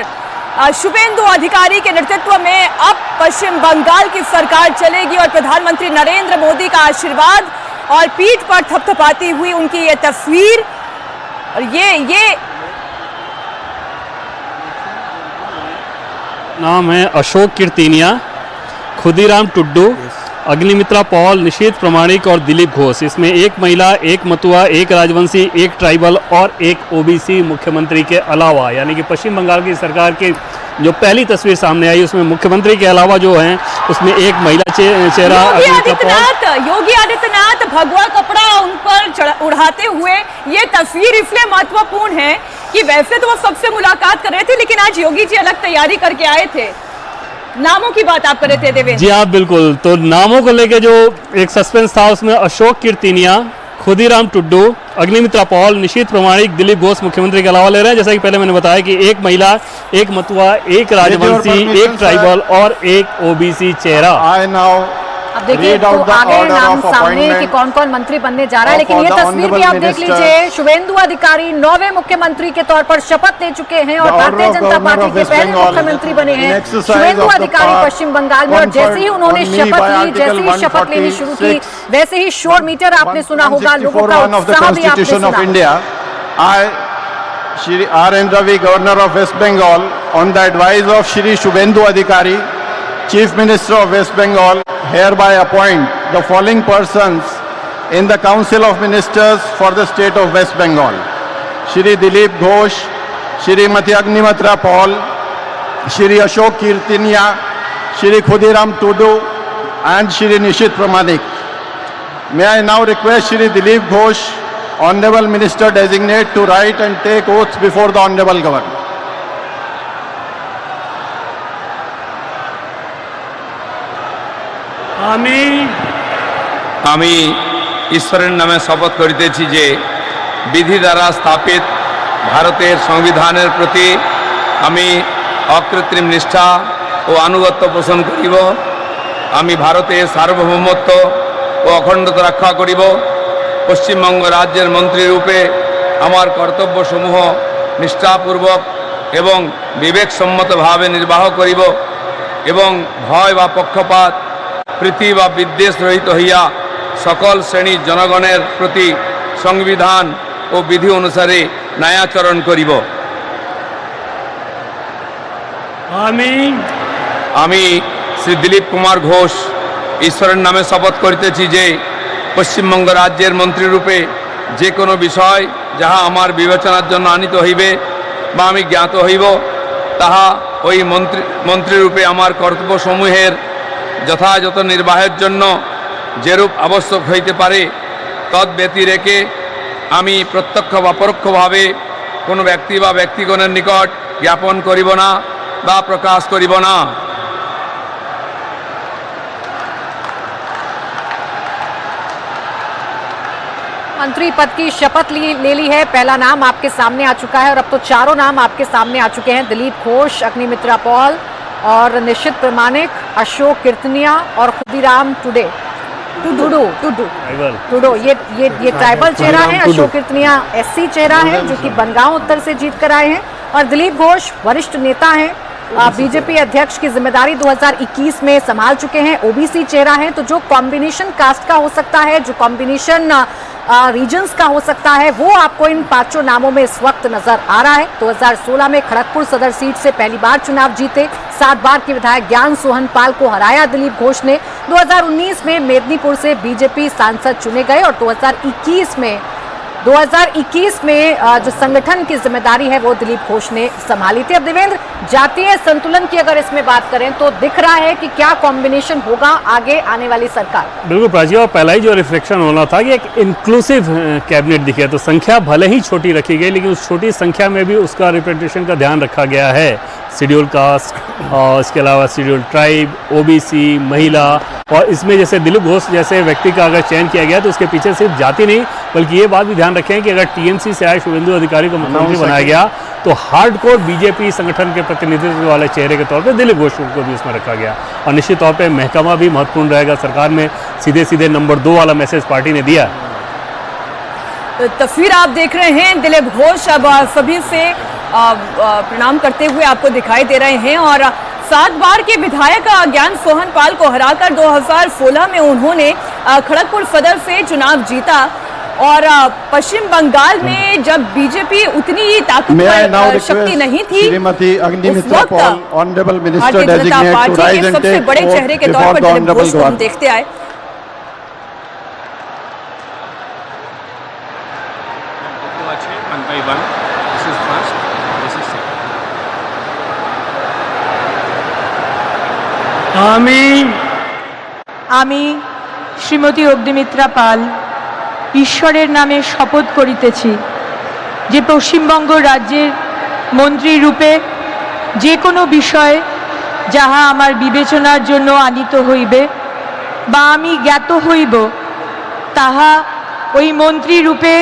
शुभेंदु अधिकारी के नेतृत्व में अब पश्चिम बंगाल की सरकार चलेगी और प्रधानमंत्री नरेंद्र मोदी का आशीर्वाद और पीठ पर थपथपाती हुई उनकी ये तस्वीर और ये नाम है अशोक कीर्तिनिया, खुदीराम टुड्डू, अग्निमित्रा पॉल, निशीथ प्रमाणिक और दिलीप घोष। इसमें एक महिला, एक मतुआ, एक राजवंशी, एक ट्राइबल और एक ओबीसी मुख्यमंत्री के अलावा, यानी कि पश्चिम बंगाल की सरकार की जो पहली तस्वीर सामने आई उसमें मुख्यमंत्री के अलावा जो हैं उसमें एक महिला चेहरा योगी आदित्यनाथ भगवा कपड़ा उन पर उड़ाते हुए ये तस्वीर इसलिए महत्वपूर्ण है कि वैसे तो वो सबसे मुलाकात कर रहे थे, लेकिन आज योगी जी अलग तैयारी करके आए थे। नामों की बात आप कर रहे थे देवेंद्र जी। हाँ बिल्कुल, तो नामों को लेके जो एक सस्पेंस था उसमें अशोक कीर्तिनिया, खुदीराम टुड्डू, अग्निमित्रा पॉल, निशीथ प्रमाणिक, दिलीप घोष मुख्यमंत्री के अलावा ले रहे हैं। जैसा कि पहले मैंने बताया कि एक महिला, एक मतुआ, एक राजवंशी, एक ट्राइबल और एक ओबीसी चेहरा। अब देखिए तो आ गए नाम सामने कि कौन कौन मंत्री बनने जा रहा है, लेकिन ये तस्वीर भी आप देख लीजिए। शुभेंदु अधिकारी 9वें मुख्यमंत्री के तौर पर शपथ ले चुके हैं और भारतीय जनता पार्टी के पहले मुख्यमंत्री बने हैं शुभेंदु अधिकारी पश्चिम बंगाल में। और जैसे ही उन्होंने शपथ ली, जैसे ही शपथ लेनी शुरू की, वैसे ही शोर मीटर आपने सुना होगा, लोगों का उत्साह भी आपने सुना। Shri R.N. Ravi, Governor of West Bengal, on the advice of Shri Shubhendu Adhikari, Chief Minister of West Bengal, hereby appoint the following persons in the Council of Ministers for the state of West Bengal. Shri Dilip Ghosh, Shrimati Agnimitra Paul, Shri Ashok Kirtinia, Shri Khudiram Tudu, and Shri Nishit Pramanik. May I now request Shri Dilip Ghosh, Honorable Minister Designate, to write and take oath before the Honorable Governor. আমি ঈশ্বরের নামে শপথ করিতেছি যে বিধি দ্বারা স্থাপিত ভারতের সংবিধানের প্রতি আমি অকৃত্রিম নিষ্ঠা ও আনুগত্য পোষণ করিব। আমি ভারতের সার্বভৌমত্ব ও অখণ্ডতা রক্ষা করিব। পশ্চিমবঙ্গ রাজ্যের মন্ত্রী রূপে আমার কর্তব্যসমূহ নিষ্ঠাপূর্বক এবং বিবেকসম্মতভাবে নির্বাহ করিব এবং ভয় বা পক্ষপাত প্রীতি বা বিদ্বেষ রহিত হইয়া সকল শ্রেণীর জনগণের প্রতি সংবিধান ও বিধি অনুসারে ন্যায়াচরণ করিব। আমি শ্রী দিলীপ কুমার ঘোষ ঈশ্বরের নামে শপথ করিতেছি যে পশ্চিমবঙ্গ রাজ্যের মন্ত্রী রূপে যে কোনো বিষয় যাহা আমার বিবেচনার জন্য আনিত হইবে বা আমি জ্ঞাত হইব, তাহা ওই মন্ত্রী রূপে আমার কর্তব্যসমূহের যথাযথ নির্বাহের জন্য যেরূপ আবশ্যক হইতে পারে তদ ব্যতিরেকে আমি প্রত্যক্ষ বা পরোক্ষভাবে কোনো ব্যক্তি বা ব্যক্তিগণের নিকট জ্ঞাপন করিব না বা প্রকাশ করিব না। मंत्री पद की शपथ ले ली है। पहला नाम आपके सामने आ चुका है और अब तो चारों नाम आपके सामने आ चुके हैं। दिलीप घोष, अग्निमित्रा पॉल और निशित प्रमाणिक, अशोक कीर्तनिया और खुदीराम टुडू। ये ट्राइबल चेहरा है। अशोक कीर्तनिया एससी चेहरा है जो कि बनगांव उत्तर से जीत कर आए हैं और दिलीप घोष वरिष्ठ नेता हैं, बीजेपी अध्यक्ष की जिम्मेदारी 2021 में संभाल चुके हैं, ओबीसी चेहरा है। तो जो कॉम्बिनेशन कास्ट का हो सकता है, जो कॉम्बिनेशन रीजन्स का हो सकता है, वो आपको इन पांचों नामों में इस वक्त नजर आ रहा है। 2016 में खड़गपुर सदर सीट से पहली बार चुनाव जीते, 7 बार के विधायक ज्ञान सोहन पाल को हराया दिलीप घोष ने। 2019 में मेदिनीपुर से बीजेपी सांसद चुने गए और 2021 में जो संगठन की जिम्मेदारी है वो दिलीप घोष ने संभाली थी। अब देवेंद्र, जातीय संतुलन की अगर इसमें बात करें तो दिख रहा है कि क्या कॉम्बिनेशन होगा आगे आने वाली सरकार। बिल्कुल प्राची, और पहला ही जो रिफ्लेक्शन होना था कि एक इंक्लूसिव कैबिनेट दिखे, तो संख्या भले ही छोटी रखी गई लेकिन उस छोटी संख्या में भी उसका रिप्रेजेंटेशन का ध्यान रखा गया है। शेड्यूल कास्ट और इसके अलावा शेड्यूल ट्राइब, ओबीसी, महिला, और इसमें जैसे दिलीप घोष जैसे व्यक्ति का अगर चयन किया गया तो उसके पीछे सिर्फ जाति नहीं बल्कि ये बात भी ध्यान रखें कि अगर टीएमसी से आए शुभेंदु अधिकारी को मुख्यमंत्री बनाया गया तो हार्डकोर बीजेपी संगठन के प्रतिनिधित्व वाले चेहरे के तौर पर दिलीप घोष को भी उसमें रखा गया। और निश्चित तौर पर महकमा भी महत्वपूर्ण रहेगा। सरकार में सीधे सीधे नंबर 2 वाला मैसेज पार्टी ने दिया। तस्वीर आप देख रहे हैं, दिलीप घोष अब सभी से प्रणाम करते हुए आपको दिखाई दे रहे हैं और 7 बार के विधायक ज्ञान सोहन पाल को हराकर 2016 में उन्होंने खड़गपुर सदर से चुनाव जीता और पश्चिम बंगाल में जब बीजेपी उतनी ताकतवर शक्ति नहीं थी, Shrimati Agnimitra Paul, honourable minister Bharatiya Janata designate to party rise के एंड सबसे टेक बड़े चेहरे के तौर पर दिलीप घोष को हम देखते आए। আমি শ্রীমতী অগ্নিমিত্রা পাল ঈশ্বরের নামে শপথ করিতেছি যে পশ্চিমবঙ্গ রাজ্যের মন্ত্রী রূপে যে কোনো বিষয় যাহা আমার বিবেচনার জন্য আনিত হইবে বা আমি জ্ঞাত হইব তাহা ওই মন্ত্রী রূপে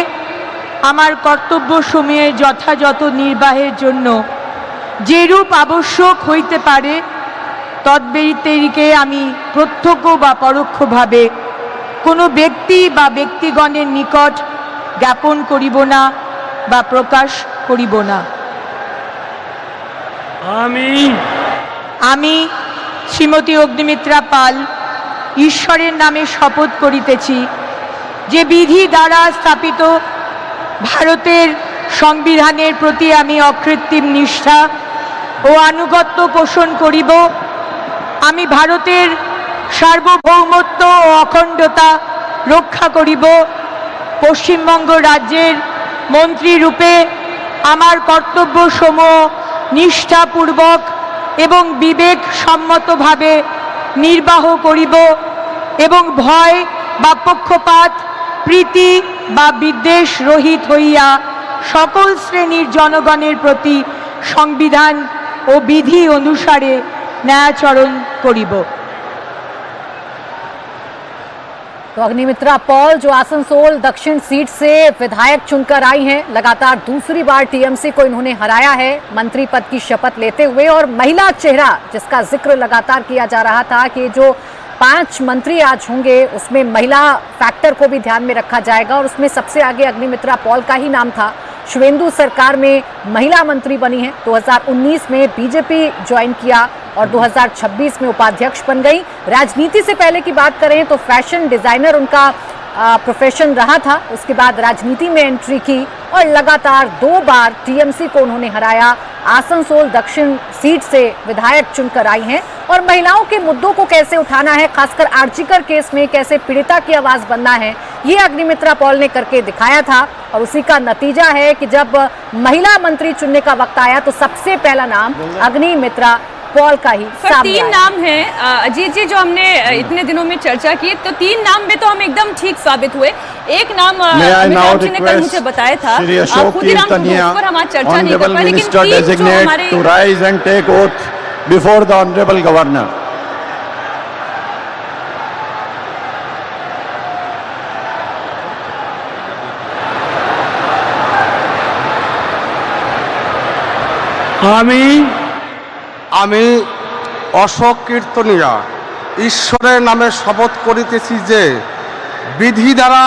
আমার কর্তব্য সমূহের যথাযথ নির্বাহের জন্য যেরূপ আবশ্যক হইতে পারে তদ্ব্যতিরিকে আমি প্রত্যক্ষ বা পরোক্ষভাবে কোনো ব্যক্তি বা ব্যক্তিগণের নিকট জ্ঞাপন করিব না বা প্রকাশ করিব না। আমি শ্রীমতী অগ্নিমিত্রা পাল ঈশ্বরের নামে শপথ করিতেছি যে বিধি দ্বারা স্থাপিত ভারতের সংবিধানের প্রতি আমি অকৃত্রিম নিষ্ঠা ও আনুগত্য পোষণ করিব। আমি ভারতের সার্বভৌমত্ব ও অখণ্ডতা রক্ষা করিব। পশ্চিমবঙ্গ রাজ্যের মন্ত্রী রূপে আমার কর্তব্যসমূহ নিষ্ঠাপূর্বক এবং বিবেকসম্মতভাবে নির্বাহ করিব এবং ভয় বা পক্ষপাত প্রীতি বা বিদ্বেষ রহিত হইয়া সকল শ্রেণীর জনগণের প্রতি সংবিধান ও বিধি অনুসারে ন্যায়াচরণ করিব। तो अग्निमित्रा पॉल जो आसनसोल दक्षिण सीट से विधायक चुनकर आई हैं, लगातार दूसरी बार टीएमसी को इन्होंने हराया है मंत्री पद की शपथ लेते हुए। और महिला चेहरा जिसका जिक्र लगातार किया जा रहा था कि जो 5 मंत्री आज होंगे उसमें महिला फैक्टर को भी ध्यान में रखा जाएगा और उसमें सबसे आगे अग्निमित्रा पॉल का ही नाम था। शुवेंदु सरकार में महिला मंत्री बनी हैं, 2019 में बीजेपी ज्वाइन किया और 2026 में उपाध्यक्ष बन गई। राजनीति से पहले की बात करें तो फैशन डिजाइनर उनका प्रोफेशन रहा था, उसके बाद राजनीति में एंट्री की और लगातार 2 बार टीएमसी को उन्होंने हराया। आसनसोल दक्षिण सीट से विधायक चुनकर आई हैं और महिलाओं के मुद्दों को कैसे उठाना है, खासकर आर्जिकर केस में कैसे पीड़िता की आवाज बनना है, ये अग्निमित्रा पॉल ने करके दिखाया था। और उसी का नतीजा है कि जब महिला मंत्री चुनने का वक्त आया तो सबसे पहला नाम अग्निमित्रा पॉल का ही सामने 3 नाम हैं अजीत जी जो हमने इतने दिनों में चर्चा की, तो 3 नाम में तो हम एकदम ठीक साबित हुए। एक नाम अमिताभ जी ने कल मुझे बताया था, खुदीराम टूडू, उस पर हम आज चर्चा नहीं कर पाए, लेकिन 3 जो हमारे to rise and take oath before the honorable governor. আমি অশোক কীর্তনিয়া ঈশ্বরের নামে শপথ করিতেছি যে বিধি দ্বারা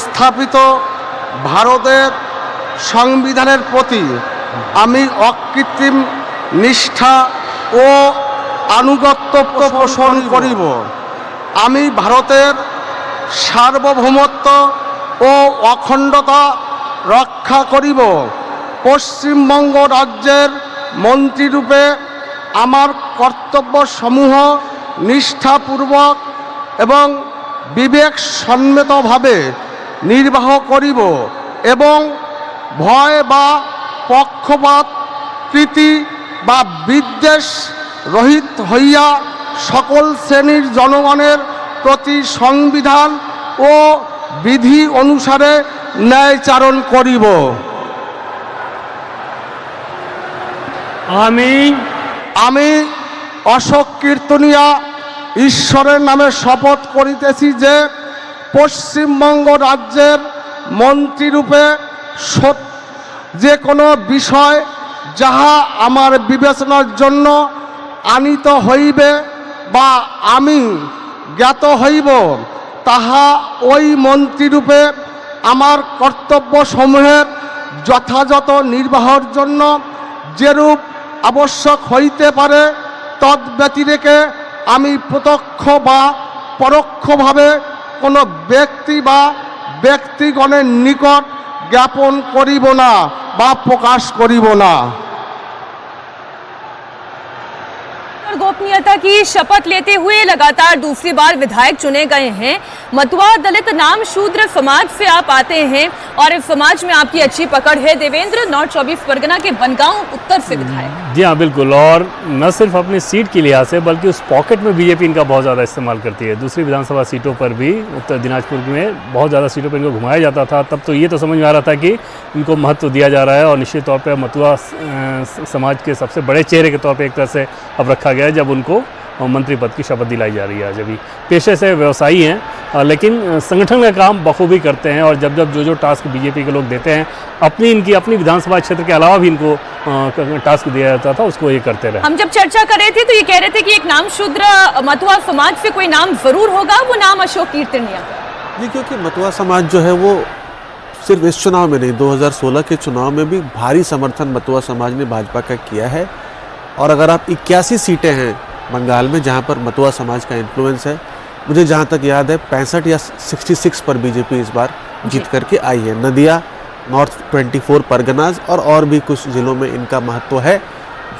স্থাপিত ভারতের সংবিধানের প্রতি আমি অকৃত্রিম নিষ্ঠা ও আনুগত্য পোষণ করিব। আমি ভারতের সার্বভৌমত্ব ও অখণ্ডতা রক্ষা করিব। পশ্চিমবঙ্গ রাজ্যের মন্ত্রীরূপে আমার কর্তব্যসমূহ নিষ্ঠাপূর্বক এবং বিবেকসম্মতভাবে নির্বাহ করিব এবং ভয় বা পক্ষপাত প্রীতি বা বিদ্বেষ রহিত হইয়া সকল শ্রেণীর জনগণের প্রতি সংবিধান ও বিধি অনুসারে ন্যায়চারণ করিব। আমি অশোক কীর্তনিয়া ঈশ্বরের নামে শপথ করিতেছি যে পশ্চিমবঙ্গ রাজ্যের মন্ত্রীরূপে যে কোনো বিষয় যাহা আমার বিবেচনার জন্য আনিত হইবে বা আমি জ্ঞাত হইব তাহা ওই মন্ত্রীরূপে আমার কর্তব্যসমূহের যথাযথ নির্বাহের জন্য যেরূপ আবশ্যক হইতে পারে তদ্ব্যতিরেকে আমি প্রত্যক্ষ বা পরোক্ষভাবে কোনো ব্যক্তি বা ব্যক্তিগণের নিকট জ্ঞাপন করিব না বা প্রকাশ করিব না। गोपनीयता की शपथ लेते हुए लगातार दूसरी बार विधायक चुने गए हैं। मतुआ दलित नाम शूद्र समाज से आप आते हैं और इस समाज में आपकी अच्छी पकड़ है। देवेंद्र, नॉर्थ 24 परगना के बनगांव उत्तर से विधायक। जी हाँ, बिल्कुल। और न सिर्फ अपनी सीट की लिहाज से बल्कि उस पॉकेट में बीजेपी इनका बहुत ज़्यादा इस्तेमाल करती है। दूसरी विधानसभा सीटों पर भी उत्तर दिनाजपुर में बहुत ज़्यादा सीटों पर इनको घुमाया जाता था, तब तो ये तो समझ में आ रहा था कि इनको महत्व दिया जा रहा है और निश्चित तौर पर मतुआ समाज के सबसे बड़े चेहरे के तौर पर एक तरह से अब रखा गया है, जब उनको मंत्री पद की शपथ दिलाई जा रही है आज। अभी पेशे से व्यवसायी हैं लेकिन संगठन का काम बखूबी करते हैं और जब जब जो टास्क बीजेपी के लोग देते हैं अपनी विधानसभा क्षेत्र के अलावा भी इनको टास्क दिया जाता था, उसको ये करते रहे। हम जब चर्चा कर रहे थे तो ये कह रहे थे कि एक नाम शूद्र मतुआ समाज से कोई नाम जरूर होगा, वो नाम अशोक कीर्तनिया। नहीं, क्योंकि मतुआ समाज जो है वो सिर्फ इस चुनाव में नहीं, 2016 के चुनाव में भी भारी समर्थन मतुआ समाज ने भाजपा का किया है। और अगर आप 81 सीटें हैं बंगाल में जहां पर मतुआ समाज का इन्फ्लुएंस है, मुझे जहां तक याद है 65 या 66 पर बीजेपी इस बार जीत करके आई है। नदिया, नॉर्थ 24 परगनाज और भी कुछ जिलों में इनका महत्व है।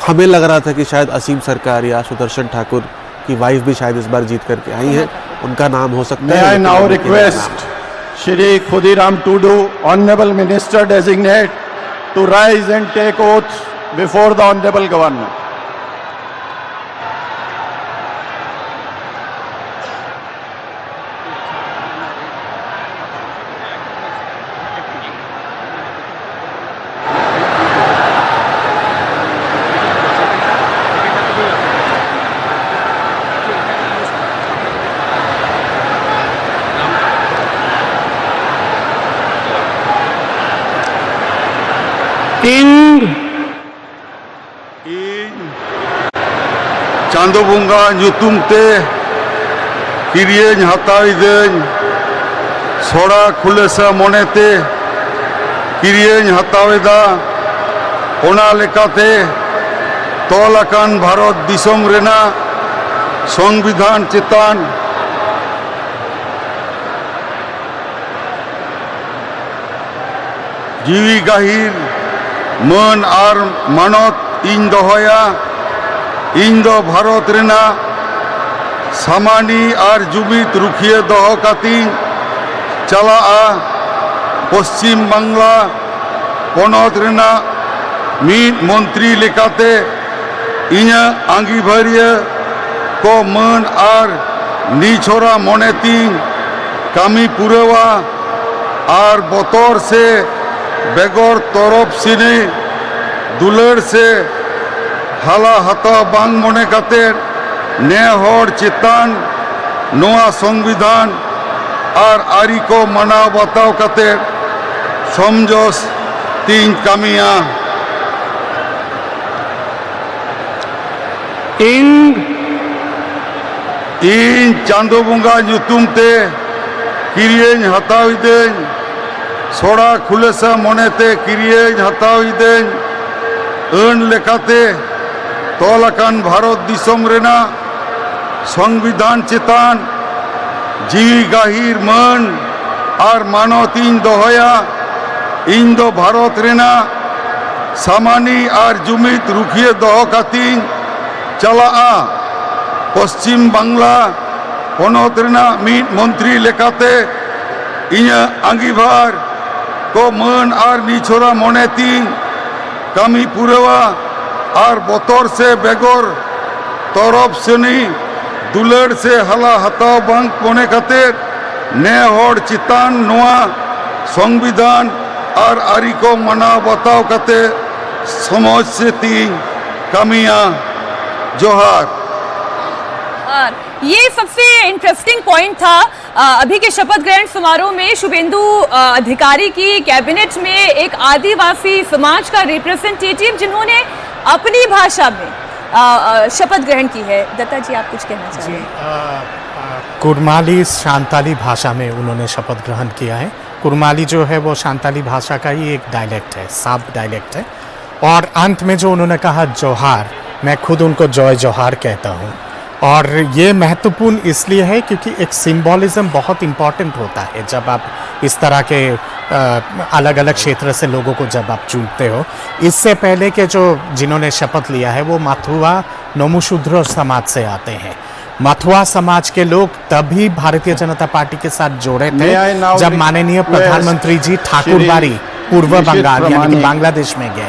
हमें लग रहा था कि शायद असीम सरकार या सुदर्शन ठाकुर की वाइफ भी शायद इस बार जीत करके आई हैं, उनका नाम हो सकता है। I now request Shri Khudiram Tudu, honourable minister designate, to rise and take oath before the honourable governor. Chando Bonga ᱧᱩᱛᱩᱢᱛᱮ ᱠᱤᱨᱤᱭᱟᱹᱧ ᱦᱟᱛᱟᱣᱤᱫᱟᱹᱧ ᱥᱚᱲᱟ ᱠᱷᱩᱞᱟᱹᱥᱟ ᱢᱚᱱᱮᱛᱮ ᱠᱤᱨᱤᱭᱟᱹᱧ ᱦᱟᱛᱟᱣᱮᱫᱟ ᱚᱱᱟ ᱞᱮᱠᱟᱛᱮ ᱛᱚᱞ ᱟᱠᱟᱱ ᱵᱷᱟᱨᱚᱛ ᱫᱤᱥᱚᱢ ᱨᱮᱱᱟᱜ ᱥᱚᱝᱵᱤᱫᱷᱟᱱ ᱪᱮᱛᱟᱱ ᱡᱤᱣᱤ ᱜᱟᱹᱦᱤᱨ ᱢᱟᱹᱱ ᱟᱨ ᱢᱟᱱᱚᱛ ᱤᱧ ᱫᱚᱦᱚᱭᱟ। ᱤᱧ ᱫᱚ ᱵᱷᱟᱨᱚᱛ ᱨᱮᱱᱟᱜ ᱥᱟᱢᱟᱱᱤ ᱟᱨ ᱡᱩᱢᱤᱫ ᱨᱩᱠᱷᱤᱭᱟᱹ ᱫᱚᱦᱚ ᱠᱟᱛᱮᱧ ᱪᱟᱞᱟᱜᱼᱟ। ᱯᱚᱥᱪᱤᱢ ᱵᱟᱝᱞᱟ ᱯᱚᱱᱚᱛ ᱨᱮᱱᱟᱜ ᱢᱤᱫ ᱢᱚᱱᱛᱨᱤ ᱞᱮᱠᱟᱛᱮ ᱤᱧᱟᱹᱜ ᱟᱸᱜᱤᱵᱷᱟᱹᱨᱤᱭᱟᱹ ᱠᱚ ᱢᱟᱹᱱ ᱟᱨ ᱱᱤᱪᱷᱚᱨᱟ ᱢᱚᱱᱮᱛᱤᱧ ᱠᱟᱹᱢᱤ ᱯᱩᱨᱟᱹᱣᱟ ᱟᱨ ᱵᱚᱛᱚᱨ ᱥᱮ बेगौर तरफ सिने दुलड़ से हाला हता बांग मने काते ने हर चेतान नोआ संविधान और आरी को मना बताव काते समझोस तीन कामिया। इन चांदो बुंगा ᱧᱩᱛᱩᱢᱛᱮ ᱠᱤᱨᱤᱭᱟᱹᱧ ᱦᱟᱛᱟᱣᱤᱫᱟᱹᱧ ᱥᱚᱲᱟ ᱠᱷᱩᱞᱟᱹᱥᱟ ᱢᱚᱱᱮᱛᱮ ᱠᱤᱨᱤᱭᱟᱹᱧ ᱦᱟᱛᱟᱣᱤᱫᱟᱹᱧ ᱟᱹᱱ ᱞᱮᱠᱟᱛᱮ ᱛᱚᱞ ᱟᱠᱟᱱ ᱵᱷᱟᱨᱚᱛ ᱫᱤᱥᱚᱢ ᱨᱮᱱᱟᱜ ᱥᱚᱝᱵᱤᱫᱷᱟᱱ ᱪᱮᱛᱟᱱ ᱡᱤᱣᱤ ᱜᱟᱹᱦᱤᱨ ᱢᱟᱹᱱ ᱟᱨ ᱢᱟᱱᱚᱛᱤᱧ ᱫᱚᱦᱚᱭᱟ। ᱤᱧ ᱫᱚ ᱵᱷᱟᱨᱚᱛ ᱨᱮᱱᱟᱜ ᱥᱟᱢᱟᱱᱤ ᱟᱨ ᱡᱩᱢᱤᱫ ᱨᱩᱠᱷᱤᱭᱟᱹ ᱫᱚᱦᱚ ᱠᱟᱛᱮᱧ ᱪᱟᱞᱟᱜᱼᱟ। ᱯᱚᱥᱪᱤᱢ ᱵᱟᱝᱞᱟ ᱯᱚᱱᱚᱛ ᱨᱮᱱᱟᱜ ᱢᱤᱫ ᱢᱚᱱᱛᱨᱤ ᱞᱮᱠᱟᱛᱮ इᱧᱟᱹᱜ ᱟᱸᱜᱤᱵᱷᱟᱨ को मान और निछोरा मोनेतीन कमी पुरवा और बतर से बेगोर तरफ सेनी दुलड़ से हला हताव बांग मने काते ने हर चितान नोआ संविधान और आरी को मना बताव काते समझ से तीन कमिया। जोहार। ये सबसे इंटरेस्टिंग पॉइंट था अभी के शपथ ग्रहण समारोह में शुभेंदु अधिकारी की कैबिनेट में एक आदिवासी समाज का रिप्रेजेंटेटिव जिन्होंने अपनी भाषा में शपथ ग्रहण की है। दत्ता जी आप कुछ कहना चाह रहे हैं? कुरमाली शांताली भाषा में उन्होंने शपथ ग्रहण किया है। कुरमाली जो है वो शांताली भाषा का ही एक डायलेक्ट है, सब डायलेक्ट है। और अंत में जो उन्होंने कहा जोहार, मैं खुद उनको जय जोहार कहता हूँ। और ये महत्वपूर्ण इसलिए है क्योंकि एक सिंबॉलिज्म बहुत इम्पॉर्टेंट होता है जब आप इस तरह के अलग अलग क्षेत्र से लोगों को जब आप चुनते हो। इससे पहले के जो जिन्होंने शपथ लिया है वो माथुआ नोमुशूद्र समाज से आते हैं। माथुआ समाज के लोग तभी भारतीय जनता पार्टी के साथ जोड़े थे जब माननीय प्रधानमंत्री जी ठाकुरबाड़ी पूर्व बंगाल यानी कि बांग्लादेश में गए।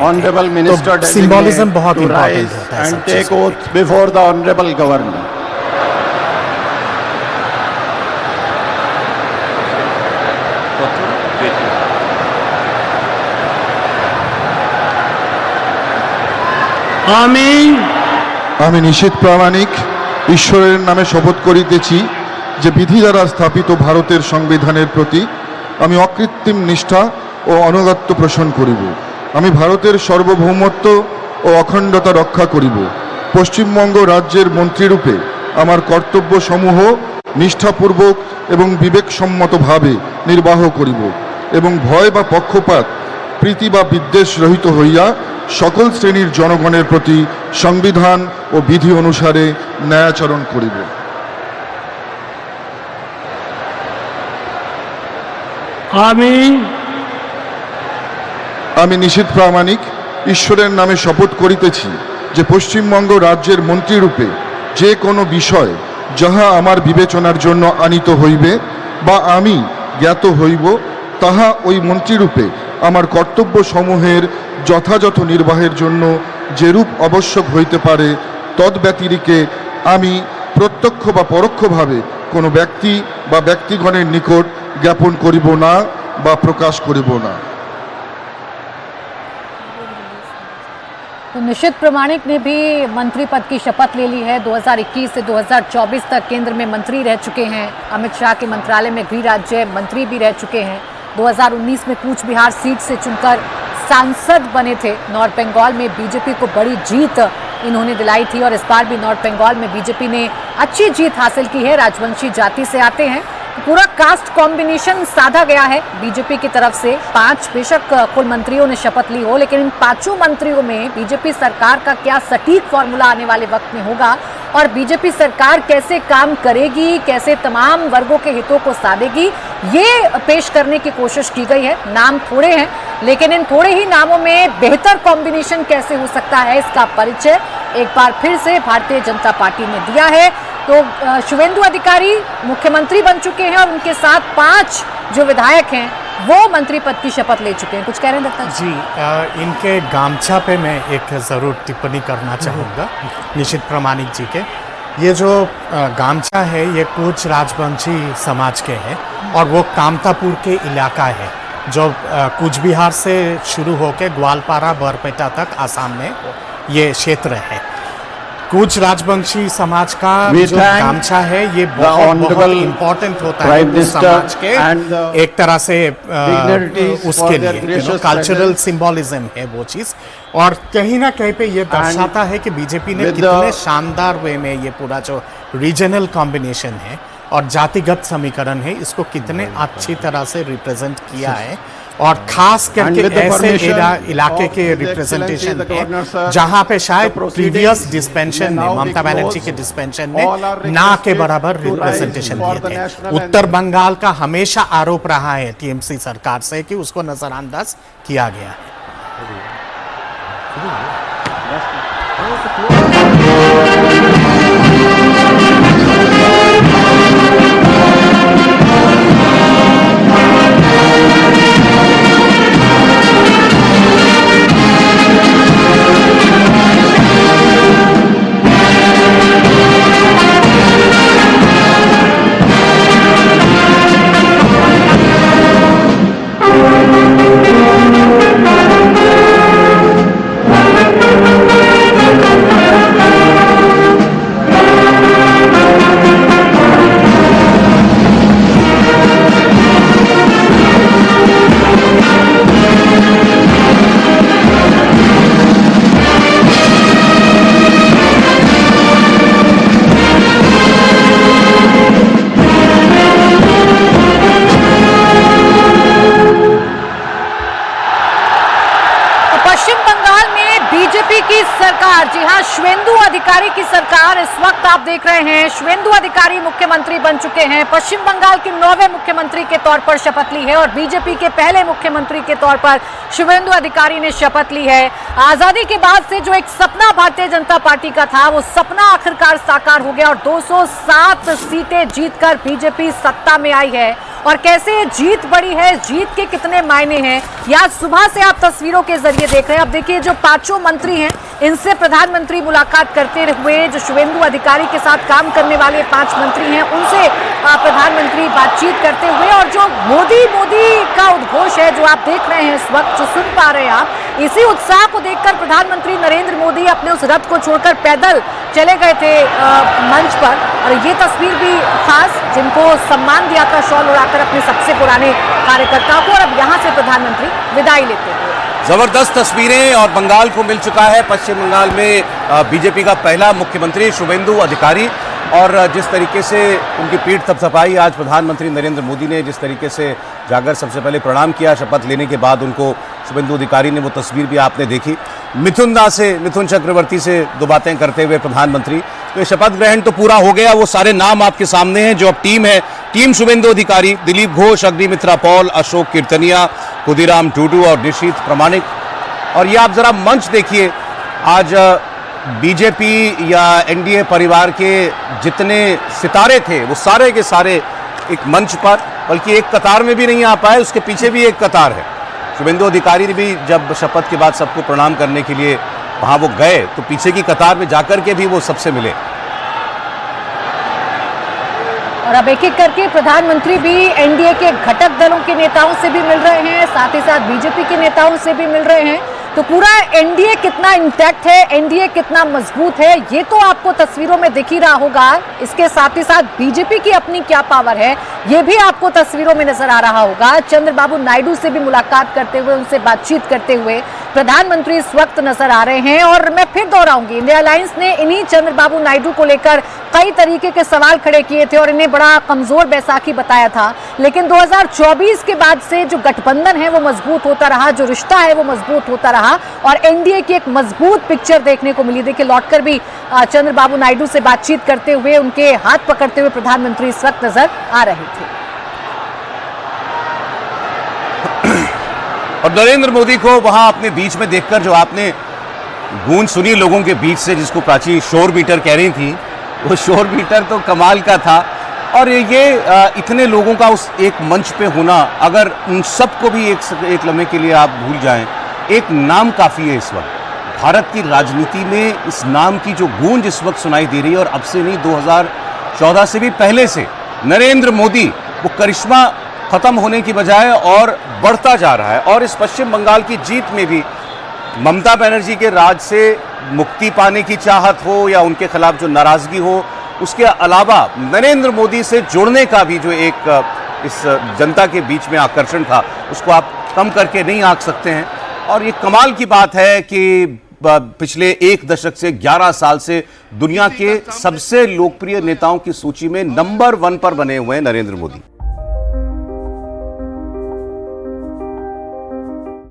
तो सिंबॉलिज्म बहुत इम्पोर्टेंट होता है। and take oath before the honorable governor. আমি নিশীথ প্রামাণিক ঈশ্বরের নামে শপথ করিতেছি যে বিধি দ্বারা স্থাপিত ভারতের সংবিধানের প্রতি আমি অকৃত্রিম নিষ্ঠা ও অনুগত্য পোষণ করিব। আমি ভারতের সার্বভৌমত্ব ও অখণ্ডতা রক্ষা করিব। পশ্চিমবঙ্গ রাজ্যের মন্ত্রীরূপে আমার কর্তব্যসমূহ নিষ্ঠাপূর্বক এবং বিবেকসম্মতভাবে নির্বাহ করিব এবং ভয় বা পক্ষপাত প্রীতি বা বিদ্বেষ রহিত হইয়া সকল শ্রেণীর জনগণের প্রতি সংবিধান ও বিধি অনুসারে ন্যায়াচরণ করিব। আমি নিশীথ প্রামাণিক ঈশ্বরের নামে শপথ করিতেছি যে পশ্চিমবঙ্গ রাজ্যের মন্ত্রীরূপে যে কোনো বিষয় যাহা আমার বিবেচনার জন্য আনিত হইবে বা আমি জ্ঞাত হইব তাহা ওই মন্ত্রীরূপে আমার কর্তব্য সমূহের যথাযথ নির্বাহের জন্য যেরূপ আবশ্যক হইতে পারে তদ্ব্যতিরিকে আমি প্রত্যক্ষ বা পরোক্ষভাবে কোনো ব্যক্তি বা ব্যক্তিগণের নিকট জ্ঞাপন করিব না বা প্রকাশ করিব না। तो निशिथ प्रामाणिक ने भी मंत्री पद की शपथ ले ली है। 2021 से 2024 तक केंद्र में मंत्री रह चुके हैं। अमित शाह के मंत्रालय में गृह राज्य मंत्री भी रह चुके हैं। 2019 में कूच बिहार सीट से चुनकर सांसद बने थे। नॉर्थ बंगाल में बीजेपी को बड़ी जीत इन्होंने दिलाई थी और इस बार भी नॉर्थ बंगाल में बीजेपी ने अच्छी जीत हासिल की है। राजवंशी जाति से आते हैं, पूरा कास्ट कॉम्बिनेशन साधा गया है बीजेपी की तरफ से। 5 बेशक कुल मंत्रियों ने शपथ ली हो, लेकिन इन 5 मंत्रियों में बीजेपी सरकार का क्या सटीक फॉर्मूला आने वाले वक्त में होगा और बीजेपी सरकार कैसे काम करेगी, कैसे तमाम वर्गों के हितों को साधेगी, ये पेश करने की कोशिश की गई है। नाम थोड़े हैं, लेकिन इन थोड़े ही नामों में बेहतर कॉम्बिनेशन कैसे हो सकता है, इसका परिचय एक बार फिर से भारतीय जनता पार्टी ने दिया है। तो शुवेंदु अधिकारी मुख्यमंत्री बन चुके हैं और उनके साथ 5 जो विधायक हैं वो मंत्री पद की शपथ ले चुके हैं। कुछ कह रहे हैं दत्ता जी? इनके गामछा पे मैं एक ज़रूर टिप्पणी करना चाहूँगा निशिथ प्रामाणिक जी के। ये जो गामछा है ये कूच राजवंशी समाज के हैं और वो कामतापुर के इलाका है जो कूच बिहार से शुरू होकर ग्वालपारा बरपेटा तक आसाम में ये क्षेत्र है। कूच राजवंशी समाज का जो गामछा है ये बहुत इम्पोर्टेंट होता है उस समाज के, एक तरह से उसके लिए कल्चरल सिंबोलिज्म है वो चीज़। और कहीं ना कहीं पे ये दर्शाता है कि बीजेपी ने कितने शानदार वे में ये पूरा जो रीजनल कॉम्बिनेशन है और जातिगत समीकरण है इसको कितने अच्छी तरह से रिप्रेजेंट किया है। और खास करके ऐसे इलाके के रिप्रेजेंटेशन है जहां पे शायद प्रीवियस डिस्पेंशन ने, ममता बनर्जी के डिस्पेंशन ने ना के बराबर रिप्रेजेंटेशन दिए थे। उत्तर बंगाल का हमेशा आरोप रहा है टीएमसी सरकार से कि उसको नजरअंदाज किया गया है। जी हां, शुवेंदु अधिकारी की सरकार इस वक्त आप देख रहे हैं। शुवेंदु अधिकारी मुख्यमंत्री बन चुके हैं। पश्चिम बंगाल के 9वें मुख्यमंत्री के तौर पर शपथ ली है और बीजेपी के पहले मुख्यमंत्री के तौर पर शुवेंदु अधिकारी ने शपथ ली है। आजादी के बाद से जो एक सपना भारतीय जनता पार्टी का था वो सपना आखिरकार साकार हो गया और 207 सीटें जीतकर बीजेपी सत्ता में आई है। और कैसे ये जीत बड़ी है, जीत के कितने मायने हैं, ये आज सुबह से आप तस्वीरों के जरिए देख रहे हैं। अब देखिए जो 5 मंत्री हैं इनसे प्रधानमंत्री मुलाकात करते हुए, जो शुवेंदु अधिकारी के साथ काम करने वाले 5 मंत्री हैं उनसे प्रधानमंत्री बातचीत करते हुए, और जो मोदी मोदी का उद्घोष है जो आप देख रहे हैं इस वक्त, जो सुन पा रहे हैं आप, इसी उत्साह को देखकर प्रधानमंत्री नरेंद्र मोदी अपने उस रथ को छोड़कर पैदल चले गए थे मंच पर। और ये तस्वीर भी खास, जिनको सम्मान दिया था शॉल उड़ाकर अपने सबसे पुराने कार्यकर्ताओं को, और अब यहाँ से प्रधानमंत्री विदाई लेते हुए। जबरदस्त तस्वीरें। और बंगाल को मिल चुका है, पश्चिम बंगाल में बीजेपी का पहला मुख्यमंत्री शुभेंदु अधिकारी, और जिस तरीके से उनकी पीठ थपथपाई आज प्रधानमंत्री नरेंद्र मोदी ने, जिस तरीके से जाकर सबसे पहले प्रणाम किया शपथ लेने के बाद उनको शुभेंदु अधिकारी ने, वो तस्वीर भी आपने देखी। मिथुन चक्रवर्ती से दो बातें करते हुए प्रधानमंत्री, तो शपथ ग्रहण तो पूरा हो गया। वो सारे नाम आपके सामने हैं जो अब टीम है, टीम शुभेंदु अधिकारी, दिलीप घोष, अग्निमित्रा पॉल, अशोक कीर्तनिया, खुदीराम टूडू और निशीथ प्रामाणिक। और ये आप जरा मंच देखिए, आज बीजेपी या एनडीए परिवार के जितने सितारे थे वो सारे के सारे एक मंच पर, बल्कि एक कतार में भी नहीं आ पाए, उसके पीछे भी एक कतार है। शुभेंदु अधिकारी ने भी जब शपथ के बाद सबको प्रणाम करने के लिए वहां वो गए तो पीछे की कतार में जाकर के भी वो सबसे मिले। और अब एक एक करके प्रधानमंत्री भी एनडीए के घटक दलों के नेताओं से भी मिल रहे हैं, साथ ही साथ बीजेपी के नेताओं से भी मिल रहे हैं। तो पूरा एनडीए कितना इंटैक्ट है, एनडीए कितना मजबूत है, ये तो आपको तस्वीरों में दिख ही रहा होगा। इसके साथ ही साथ बीजेपी की अपनी क्या पावर है, ये भी आपको तस्वीरों में नजर आ रहा होगा। चंद्रबाबू नायडू से भी मुलाकात करते हुए, उनसे बातचीत करते हुए प्रधानमंत्री इस वक्त नजर आ रहे हैं। और मैं फिर दोहराऊंगी, इंडिया अलायंस ने इन्हीं चंद्रबाबू नायडू को लेकर कई तरीके के सवाल खड़े किए थे और इन्हें बड़ा कमजोर बैसाखी बताया था, लेकिन 2024 के बाद से जो गठबंधन है वो मजबूत होता रहा, जो रिश्ता है वो मजबूत होता रहा और एनडीए की एक मजबूत पिक्चर देखने को मिली। देखिए, लौटकर भी चंद्रबाबू नायडू से बातचीत करते हुए, उनके हाथ पकड़ते हुए प्रधानमंत्री इस वक्त नजर आ रहे थे। और नरेंद्र मोदी को वहां अपने बीच में देखकर जो आपने गूंज सुनी लोगों के बीच से, जिसको प्राची शोर बीटर कह रही थी, वो शोर बीटर तो कमाल का था। और ये इतने लोगों का उस एक मंच पे होना, अगर उन सबको भी एक लम्हे के लिए आप भूल जाएं, एक नाम काफ़ी है इस वक्त भारत की राजनीति में। इस नाम की जो गूंज इस वक्त सुनाई दे रही है, और अब से नहीं 2014 से भी पहले से नरेंद्र मोदी, वो करिश्मा खत्म होने की बजाय और बढ़ता जा रहा है। और इस पश्चिम बंगाल की जीत में भी ममता बनर्जी के राज से मुक्ति पाने की चाहत हो या उनके खिलाफ जो नाराजगी हो, उसके अलावा नरेंद्र मोदी से जुड़ने का भी जो एक इस जनता के बीच में आकर्षण था, उसको आप कम करके नहीं आंक सकते हैं। और ये कमाल की बात है कि पिछले एक दशक से 11 साल से दुनिया के सबसे लोकप्रिय नेताओं की सूची में नंबर 1 पर बने हुए हैं नरेंद्र मोदी।